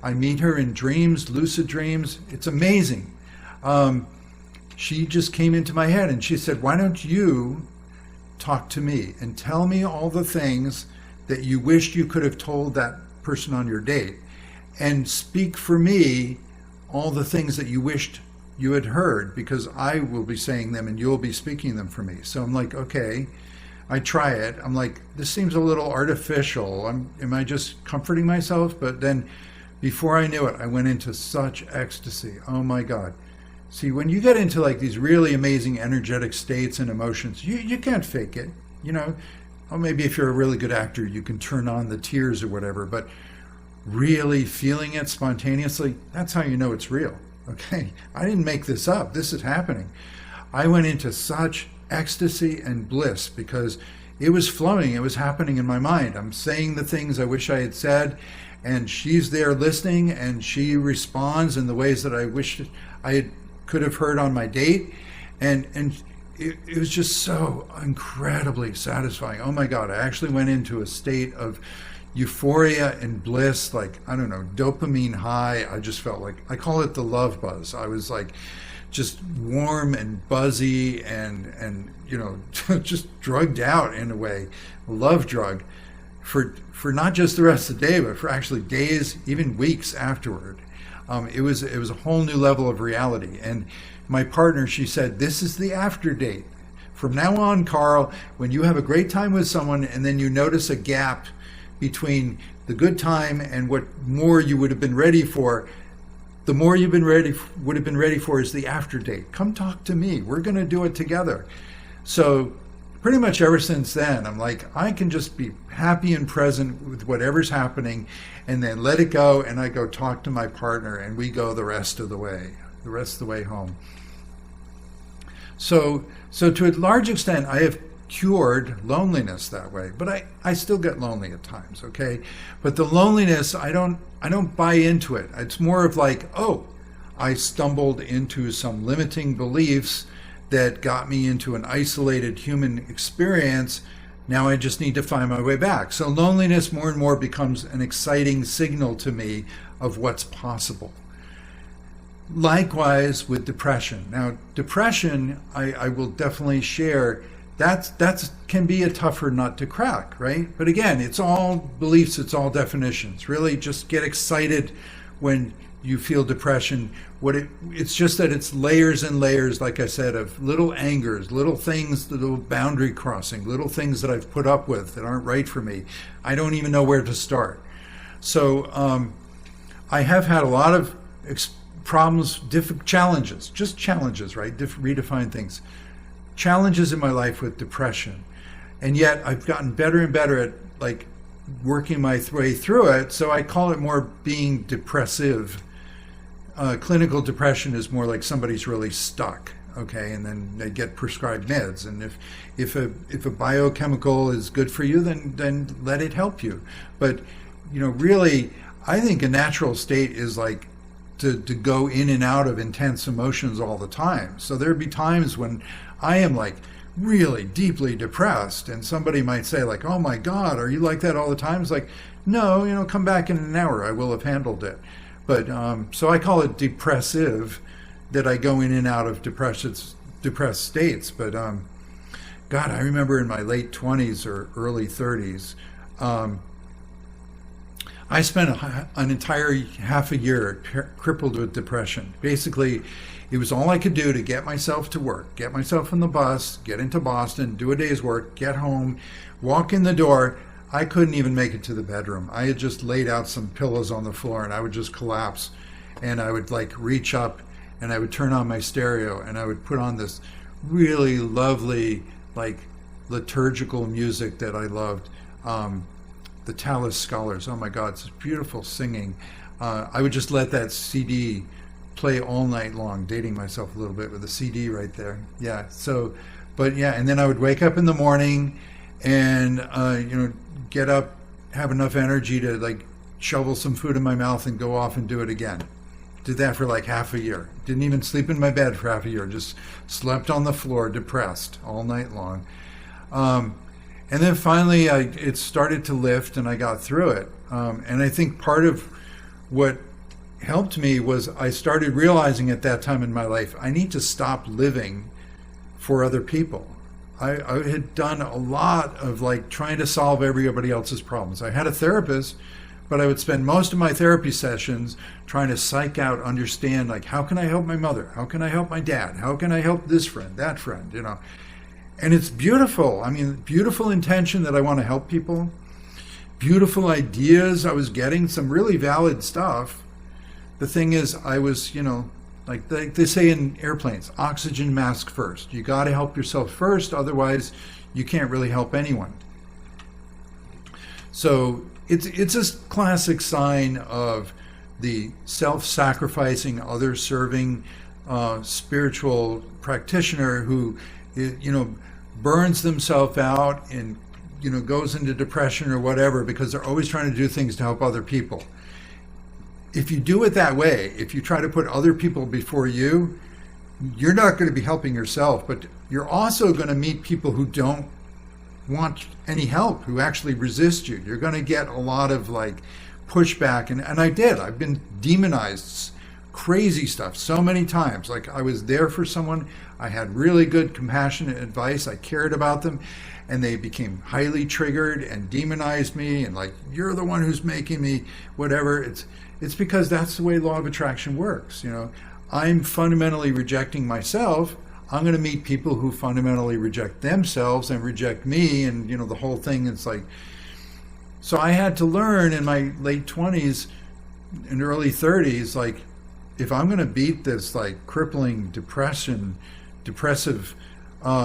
I meet her in dreams, lucid dreams. It's amazing. She just came into my head and she said, why don't you talk to me and tell me all the things that you wished you could have told that person on your date, and speak for me all the things that you wished you had heard, because I will be saying them and you'll be speaking them for me. So I'm like, okay. I try it. I'm like, this seems a little artificial. Am I just comforting myself? But then before I knew it, I went into such ecstasy. Oh my God. See, when you get into like these really amazing energetic states and emotions, you can't fake it. You know, or maybe if you're a really good actor, you can turn on the tears or whatever, but really feeling it spontaneously, that's how you know it's real. Okay, I didn't make this up. This is happening. I went into such ecstasy and bliss because it was flowing. It was happening in my mind. I'm saying the things I wish I had said, and she's there listening, and she responds in the ways that I wish could have heard on my date. And it was just so incredibly satisfying. Oh my God, I actually went into a state of euphoria and bliss, like, I don't know, dopamine high. I just felt like, I call it the love buzz. I was like just warm and buzzy and you know, just drugged out in a way, love drug for not just the rest of the day, but for actually days, even weeks afterward. It was a whole new level of reality. And my partner, she said, this is the after date. From now on, Carl, when you have a great time with someone and then you notice a gap between the good time and what more you would have been ready for, the more you've been would have been ready for is the after date. Come talk to me. We're going to do it together. So pretty much ever since then, I'm like, I can just be happy and present with whatever's happening and then let it go. And I go talk to my partner and we go the rest of the way home. So to a large extent, I have cured loneliness that way, but I still get lonely at times, okay? But the loneliness, I don't buy into it. It's more of like, oh, I stumbled into some limiting beliefs that got me into an isolated human experience. Now I just need to find my way back. So loneliness more and more becomes an exciting signal to me of what's possible. Likewise with depression. Now, depression, I will definitely share, that can be a tougher nut to crack, right? But again, it's all beliefs, it's all definitions. Really just get excited when you feel depression. It's just that it's layers and layers, like I said, of little angers, little things, little boundary crossing, little things that I've put up with that aren't right for me. I don't even know where to start. So I have had a lot of problems, challenges, just challenges, right? Redefine things. Challenges in my life with depression. And yet I've gotten better and better at like working my way through it. So I call it more being depressive. Clinical depression is more like somebody's really stuck, okay? And then they get prescribed meds. And if a biochemical is good for you, then let it help you. But, you know, really, I think a natural state is like to go in and out of intense emotions all the time. So there'd be times when I am like really deeply depressed and somebody might say like, oh my God, are you like that all the time? It's like, no, you know, come back in an hour, I will have handled it. But so I call it depressive, that I go in and out of depressed states. But God, I remember in my late 20s or early 30s, I spent an entire half a year crippled with depression. Basically, it was all I could do to get myself to work, get myself on the bus, get into Boston, do a day's work, get home, walk in the door. I couldn't even make it to the bedroom. I had just laid out some pillows on the floor and I would just collapse. And I would like reach up and I would turn on my stereo and I would put on this really lovely, like liturgical music that I loved. The Tallis Scholars, oh my God, it's beautiful singing. I would just let that CD play all night long, dating myself a little bit with the CD right there. Yeah, so, but yeah, and then I would wake up in the morning and, you know, get up, have enough energy to like shovel some food in my mouth and go off and do it again. Did that for like half a year. Didn't even sleep in my bed for half a year, just slept on the floor, depressed all night long. And then finally, it started to lift, and I got through it. And I think part of what helped me was I started realizing at that time in my life, I need to stop living for other people. I had done a lot of like trying to solve everybody else's problems. I had a therapist, but I would spend most of my therapy sessions trying to psych out, understand, like, how can I help my mother? How can I help my dad? How can I help this friend, that friend, you know? And it's beautiful. I mean, beautiful intention that I want to help people, beautiful ideas. I was getting some really valid stuff. The thing is, I was, like they say in airplanes, oxygen mask first. You got to help yourself first, otherwise you can't really help anyone. So it's a classic sign of the self-sacrificing, other-serving spiritual practitioner who, burns themselves out and, goes into depression or whatever because they're always trying to do things to help other people. If you do it that way, if you try to put other people before you, you're not going to be helping yourself, but you're also going to meet people who don't want any help, who actually resist you. You're going to get a lot of pushback. And I've been demonized, crazy stuff so many times. Like, I was there for someone, I had really good compassionate advice, I cared about them, and they became highly triggered and demonized me and you're the one who's making me whatever. It's because that's the way law of attraction works. I'm fundamentally rejecting myself. I'm going to meet people who fundamentally reject themselves and reject me, and the whole thing. It's so I had to learn in my late 20s and early 30s, if I'm going to beat this crippling depressive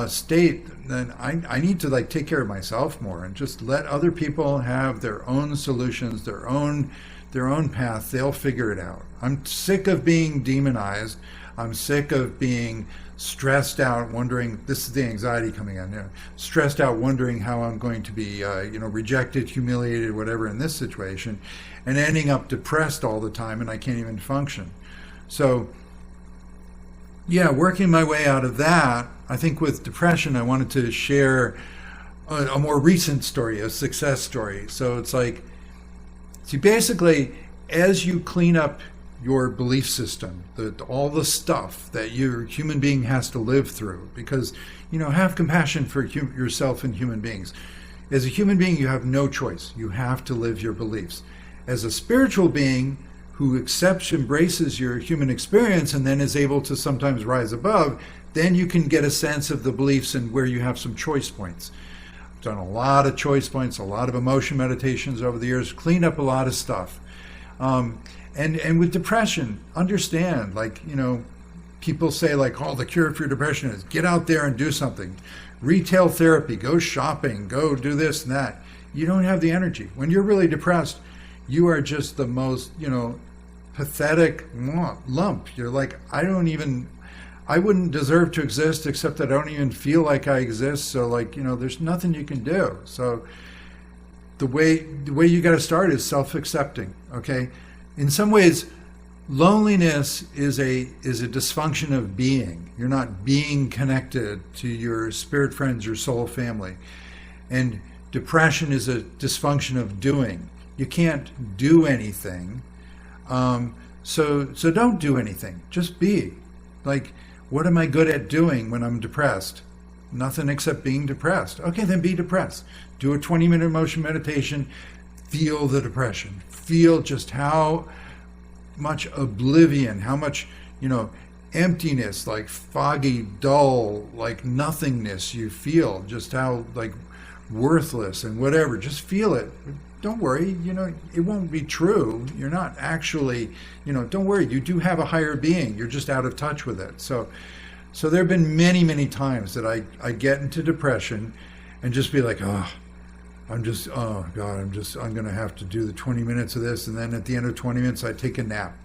state, then I need to take care of myself more and just let other people have their own solutions, their own path. They'll figure it out. I'm sick of being demonized. I'm sick of being stressed out, wondering, this is the anxiety coming in, stressed out, wondering how I'm going to be, rejected, humiliated, whatever in this situation, and ending up depressed all the time, and I can't even function. So, working my way out of that, I think with depression, I wanted to share a more recent story, a success story. So it's see, basically, as you clean up your belief system, all the stuff that your human being has to live through, because, have compassion for yourself and human beings. As a human being, you have no choice. You have to live your beliefs. As a spiritual being who accepts, embraces your human experience, and then is able to sometimes rise above, then you can get a sense of the beliefs and where you have some choice points. I've done a lot of choice points, a lot of emotion meditations over the years, cleaned up a lot of stuff. And with depression, understand, people say the cure for depression is get out there and do something. Retail therapy, go shopping, go do this and that. You don't have the energy. When you're really depressed, you are just the most, pathetic lump. You're I wouldn't deserve to exist, except that I don't even feel like I exist. So there's nothing you can do. So the way you got to start is self-accepting. Okay. In some ways, loneliness is a dysfunction of being. You're not being connected to your spirit friends, your soul family. And depression is a dysfunction of doing. You can't do anything. So don't do anything. Just be. What am I good at doing when I'm depressed? Nothing except being depressed. Okay, then be depressed. Do a 20-minute emotion meditation. Feel the depression. Feel just how much oblivion, how much, emptiness, foggy, dull, nothingness you feel, just how worthless and whatever. Just feel it. Don't worry, it won't be true. You're not actually, don't worry. You do have a higher being. You're just out of touch with it. So there have been many, many times that I get into depression and just be I'm going to have to do the 20 minutes of this. And then at the end of 20 minutes, I take a nap.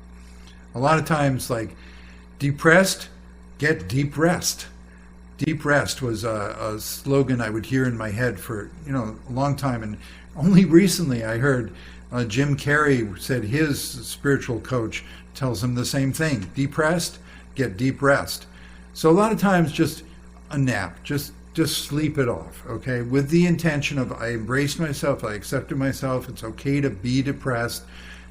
A lot of times, depressed, get deep rest. Deep rest was a slogan I would hear in my head for, a long time. And only recently I heard Jim Carrey said his spiritual coach tells him the same thing. Depressed, get deep rest. So a lot of times just a nap, just sleep it off, okay? With the intention of I embraced myself, I accepted myself, it's okay to be depressed,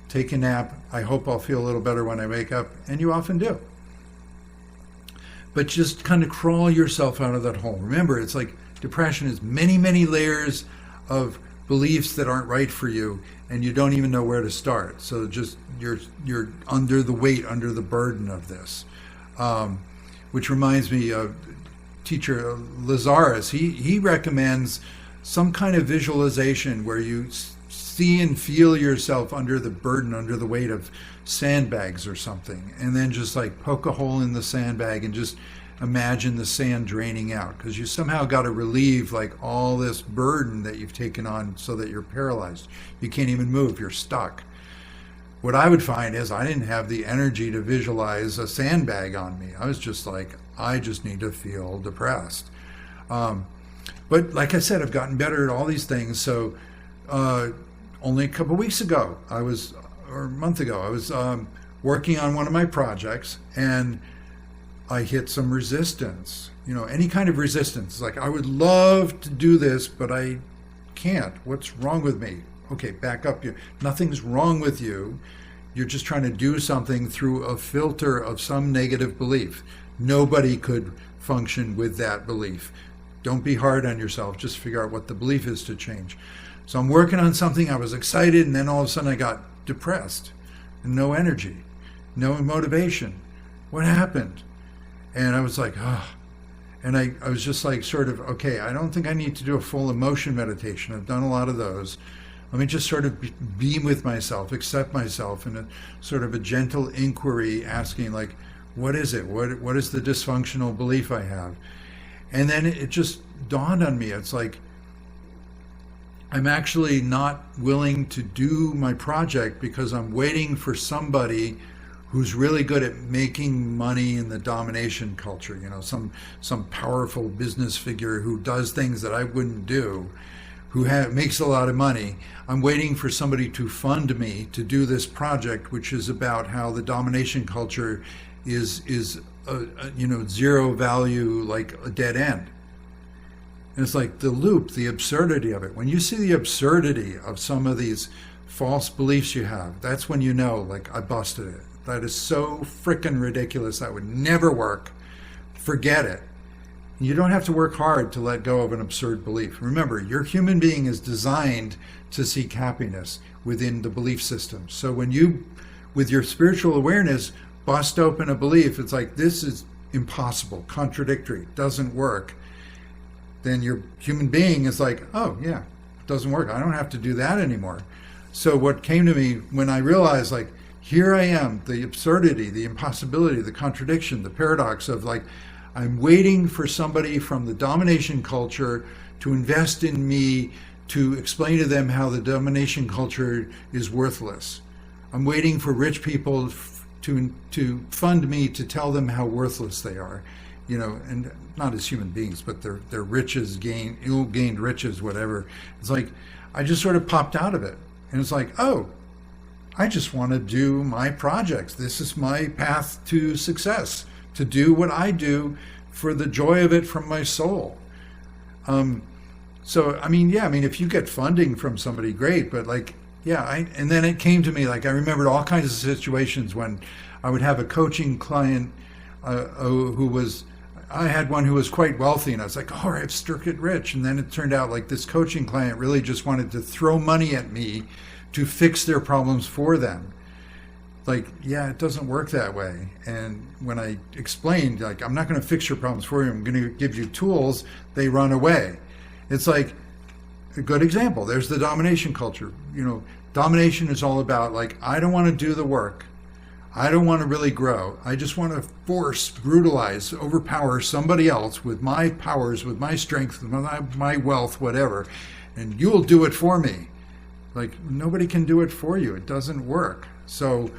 take a nap, I hope I'll feel a little better when I wake up, and you often do. But just kind of crawl yourself out of that hole. Remember, it's depression is many, many layers of beliefs that aren't right for you, and you don't even know where to start. So just you're under the weight, under the burden of this. Which reminds me of teacher Lazarus, he recommends some kind of visualization where you see and feel yourself under the burden, under the weight of sandbags or something, and then just like poke a hole in the sandbag and just imagine the sand draining out, because you somehow got to relieve like all this burden that you've taken on so that you're paralyzed. You can't even move, you're stuck. What I would find is I didn't have the energy to visualize a sandbag on me. I was just like, I just need to feel depressed. But like I said, I've gotten better at all these things. So only a couple weeks ago, or a month ago, I was working on one of my projects, and I hit some resistance, any kind of resistance. Like, I would love to do this, but I can't. What's wrong with me? Okay, back up. Nothing's wrong with you. You're just trying to do something through a filter of some negative belief. Nobody could function with that belief. Don't be hard on yourself. Just figure out what the belief is to change. So I'm working on something. I was excited, and then all of a sudden I got depressed. And no energy, no motivation. What happened? And I was like, and I was just like, sort of, okay, I don't think I need to do a full emotion meditation. I've done a lot of those. Let me just sort of be with myself, accept myself in a sort of a gentle inquiry, asking like, what is it? What is the dysfunctional belief I have? And then it just dawned on me. It's like, I'm actually not willing to do my project because I'm waiting for somebody who's really good at making money in the domination culture, some powerful business figure who does things that I wouldn't do, who makes a lot of money. I'm waiting for somebody to fund me to do this project, which is about how the domination culture is zero value, like a dead end. And it's like the loop, the absurdity of it. When you see the absurdity of some of these false beliefs you have, that's when you know, like, I busted it. That is so freaking ridiculous. That would never work. Forget it. You don't have to work hard to let go of an absurd belief. Remember, your human being is designed to seek happiness within the belief system. So when you, with your spiritual awareness, bust open a belief, it's like, this is impossible, contradictory, doesn't work, then your human being is like, oh yeah, it doesn't work. I don't have to do that anymore. So what came to me when I realized, like, here I am, the absurdity, the impossibility, the contradiction, the paradox of like, I'm waiting for somebody from the domination culture to invest in me to explain to them how the domination culture is worthless. I'm waiting for rich people to fund me to tell them how worthless they are, and not as human beings, but their riches, ill-gained riches, whatever. It's like, I just sort of popped out of it. And it's like, oh, I just want to do my projects. This is my path to success, to do what I do for the joy of it from my soul. So, if you get funding from somebody, great, but like, yeah, and then it came to me, like, I remembered all kinds of situations when I would have a coaching client I had one who was quite wealthy, and I was like, oh, I've struck it rich. And then it turned out like this coaching client really just wanted to throw money at me to fix their problems for them. Like, yeah, it doesn't work that way. And when I explained, like, I'm not going to fix your problems for you, I'm going to give you tools, they run away. It's like a good example. There's the domination culture. Domination is all about, like, I don't want to do the work. I don't want to really grow. I just want to force, brutalize, overpower somebody else with my powers, with my strength, with my wealth, whatever, and you'll do it for me. Like, nobody can do it for you. It doesn't work. So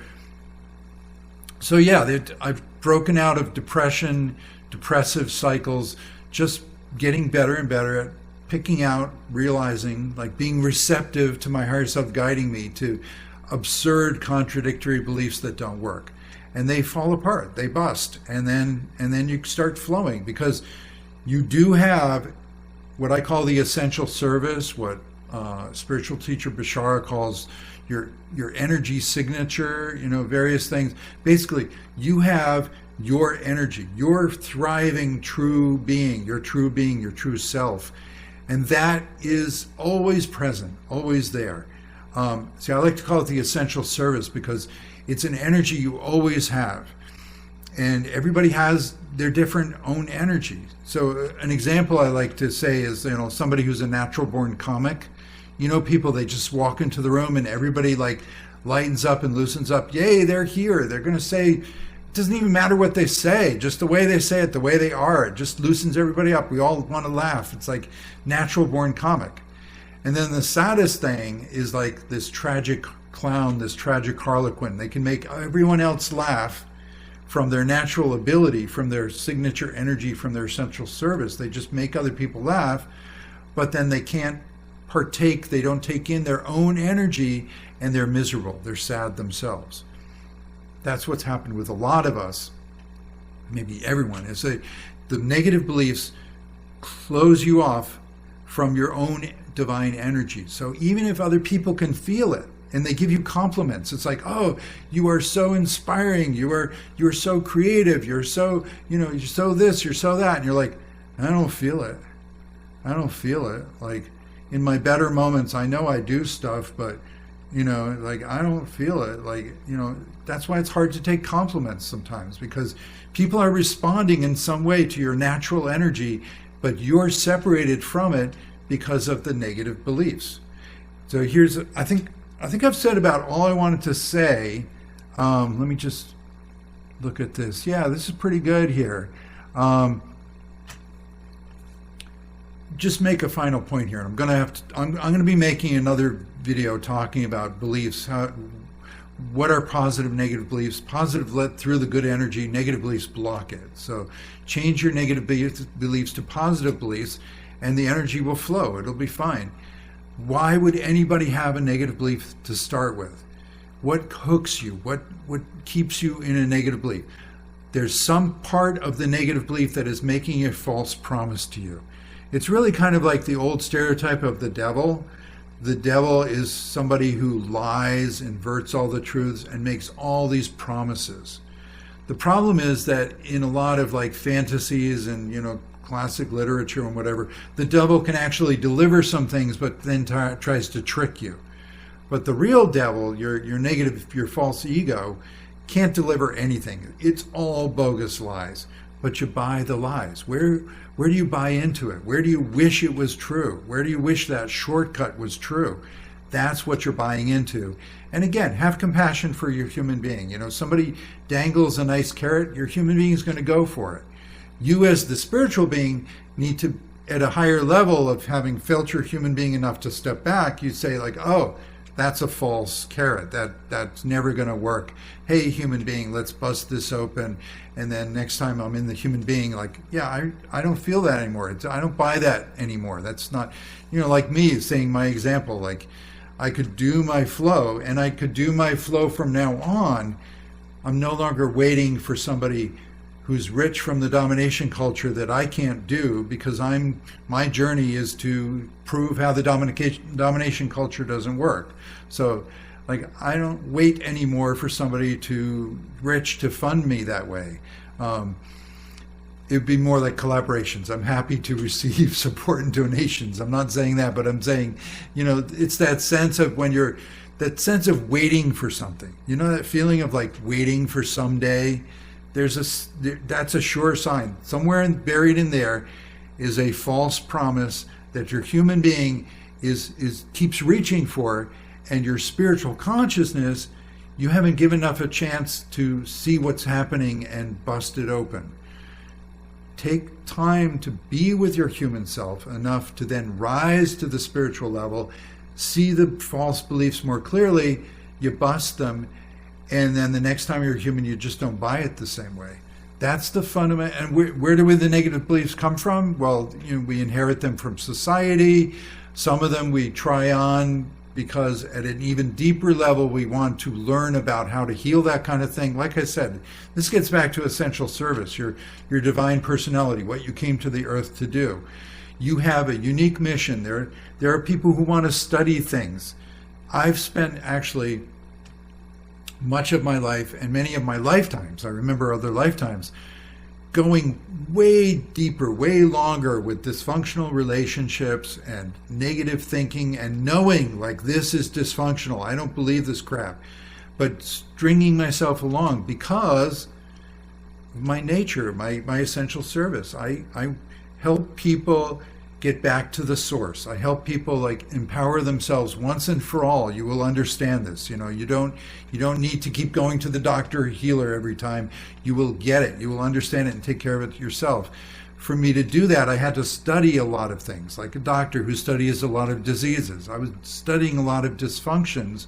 yeah, I've broken out of depression, depressive cycles, just getting better and better at picking out, realizing, like, being receptive to my higher self guiding me to absurd, contradictory beliefs that don't work, and they fall apart, they bust, and then you start flowing, because you do have what I call the essential service, what spiritual teacher Bashara calls your energy signature, various things. Basically, you have your energy, your thriving true being, your true self, and that is always present, always there. See, I like to call it the essential service because it's an energy you always have. and everybody has their different own energy. So an example I like to say is, somebody who's a natural born comic. People, they just walk into the room and everybody like lightens up and loosens up. Yay, they're here. They're going to say, it doesn't even matter what they say, just the way they say it, the way they are, it just loosens everybody up. We all want to laugh. It's like natural born comic. And then the saddest thing is like this tragic clown, this tragic harlequin. They can make everyone else laugh from their natural ability, from their signature energy, from their essential service. They just make other people laugh, but then they can't partake, they don't take in their own energy, and they're miserable, they're sad themselves. That's what's happened with a lot of us, maybe everyone, is that the negative beliefs close you off from your own divine energy. So even if other people can feel it and they give you compliments, it's like, oh, you are so inspiring, you're so creative, you're so this, you're so that, and you're like, I don't feel it. Like, in my better moments, I know I do stuff, but, like, I don't feel it. Like, that's why it's hard to take compliments sometimes, because people are responding in some way to your natural energy, but you're separated from it because of the negative beliefs. So I think I've said about all I wanted to say. Let me just look at this. Yeah, this is pretty good here. Just make a final point here. I'm going to be making another video talking about beliefs. What are positive, negative beliefs? Positive let through the good energy, negative beliefs block it. So change your negative beliefs to positive beliefs and the energy will flow. It'll be fine. Why would anybody have a negative belief to start with? What hooks you? What keeps you in a negative belief? There's some part of the negative belief that is making a false promise to you. It's really kind of like the old stereotype of the devil. The devil is somebody who lies, inverts all the truths, and makes all these promises. The problem is that in a lot of like fantasies and classic literature and whatever, the devil can actually deliver some things, but then tries to trick you. But the real devil, your negative, your false ego, can't deliver anything. It's all bogus lies. But you buy the lies. Where do you buy into it? Where do you wish it was true? Where do you wish that shortcut was true? That's what you're buying into. And again, have compassion for your human being. Somebody dangles a nice carrot, your human being is going to go for it. You as the spiritual being need to, at a higher level of having felt your human being enough to step back, you say like, oh, that's a false carrot. That's never going to work. Hey, human being, let's bust this open. And then next time I'm in the human being, like, yeah, I don't feel that anymore. I don't buy that anymore. That's not, like me saying my example, like I could do my flow and I could do my flow from now on. I'm no longer waiting for somebody who's rich from the domination culture that I can't do, because my journey is to prove how the domination culture doesn't work. So like, I don't wait anymore for somebody rich to fund me that way. It'd be more like collaborations. I'm happy to receive support and donations. I'm not saying that, but I'm saying, it's that sense of that sense of waiting for something, that feeling of like waiting for someday. That's a sure sign. Somewhere buried in there is a false promise that your human being keeps reaching for, and your spiritual consciousness, you haven't given enough a chance to see what's happening and bust it open. Take time to be with your human self enough to then rise to the spiritual level, see the false beliefs more clearly, you bust them, and then the next time you're human, you just don't buy it the same way. That's the fundament. And where do the negative beliefs come from? Well, we inherit them from society. Some of them we try on because at an even deeper level, we want to learn about how to heal that kind of thing. Like I said, this gets back to essential service, your divine personality, what you came to the earth to do. You have a unique mission. There are people who want to study things. I've spent actually much of my life and many of my lifetimes, I remember other lifetimes, going way deeper, way longer with dysfunctional relationships and negative thinking and knowing like this is dysfunctional. I don't believe this crap. But stringing myself along because my nature, my essential service. I help people get back to the source. I help people like empower themselves once and for all. You will understand this. You don't need to keep going to the doctor or healer every time. You will get it. You will understand it and take care of it yourself. For me to do that, I had to study a lot of things, like a doctor who studies a lot of diseases. I was studying a lot of dysfunctions.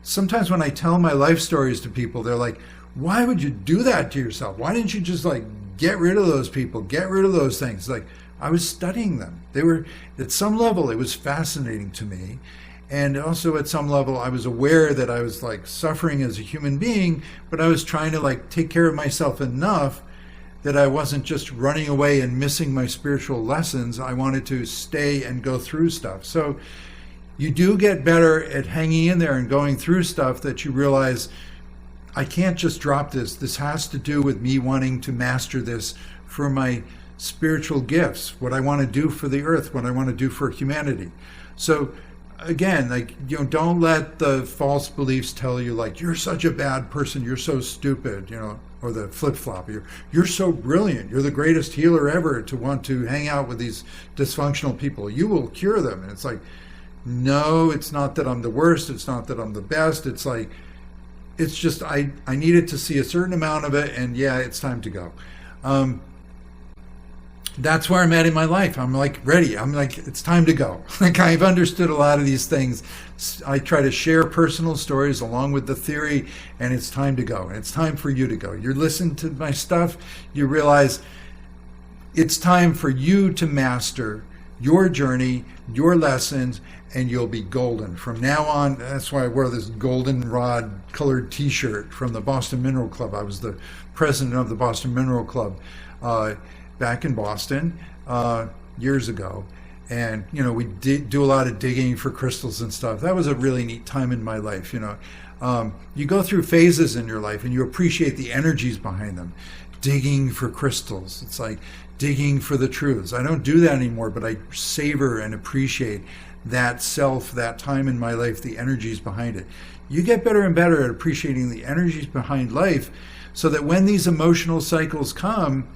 Sometimes when I tell my life stories to people, they're like, why would you do that to yourself? Why didn't you just like get rid of those people, get rid of those things? Like, I was studying them. They were, at some level, it was fascinating to me. And also at some level, I was aware that I was like suffering as a human being, but I was trying to like take care of myself enough that I wasn't just running away and missing my spiritual lessons. I wanted to stay and go through stuff. So you do get better at hanging in there and going through stuff that you realize, I can't just drop this. This has to do with me wanting to master this for my spiritual gifts, what I want to do for the earth, what I want to do for humanity. So again, like, don't let the false beliefs tell you like, you're such a bad person, you're so stupid, or the flip-flop, you're so brilliant, you're the greatest healer ever to want to hang out with these dysfunctional people. You will cure them. And it's like, no, it's not that I'm the worst, it's not that I'm the best. It's like, it's just I needed to see a certain amount of it, and yeah, it's time to go. That's where I'm at in my life. I'm like ready. I'm like, it's time to go. Like, I've understood a lot of these things. I try to share personal stories along with the theory, and it's time to go. And it's time for you to go. You listen to my stuff, you realize it's time for you to master your journey, your lessons, and you'll be golden. From now on, that's why I wear this goldenrod colored t-shirt from the Boston Mineral Club. I was the president of the Boston Mineral Club back in Boston years ago. And, we did do a lot of digging for crystals and stuff. That was a really neat time in my life. You go through phases in your life and you appreciate the energies behind them. Digging for crystals. It's like digging for the truths. I don't do that anymore, but I savor and appreciate that self, that time in my life, the energies behind it. You get better and better at appreciating the energies behind life so that when these emotional cycles come,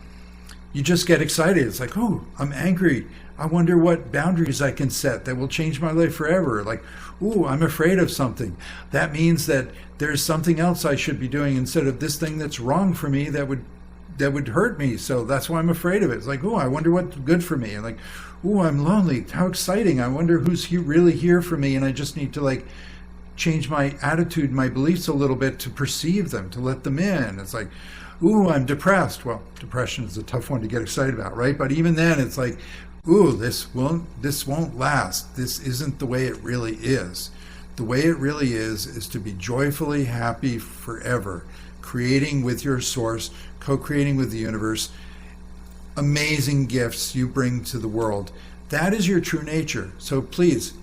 you just get excited. It's like, oh, I'm angry. I wonder what boundaries I can set that will change my life forever. Like, oh, I'm afraid of something. That means that there's something else I should be doing instead of this thing that's wrong for me that would hurt me. So that's why I'm afraid of it. It's like, oh, I wonder what's good for me. And like, oh, I'm lonely. How exciting. I wonder who's really here for me. And I just need to like change my attitude, my beliefs a little bit to perceive them, to let them in. It's like, ooh, I'm depressed. Well, depression is a tough one to get excited about, right? But even then, it's like, ooh, this won't last. This isn't the way it really is. The way it really is to be joyfully happy forever, creating with your source, co-creating with the universe, amazing gifts you bring to the world. That is your true nature. So please,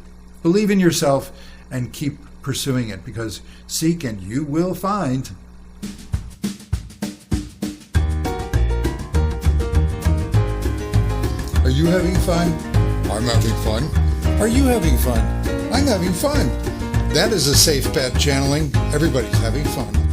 believe in yourself and keep pursuing it, because seek and you will find. Are you having fun? I'm having fun. Are you having fun? I'm having fun. That is a safe bet channeling. Everybody's having fun.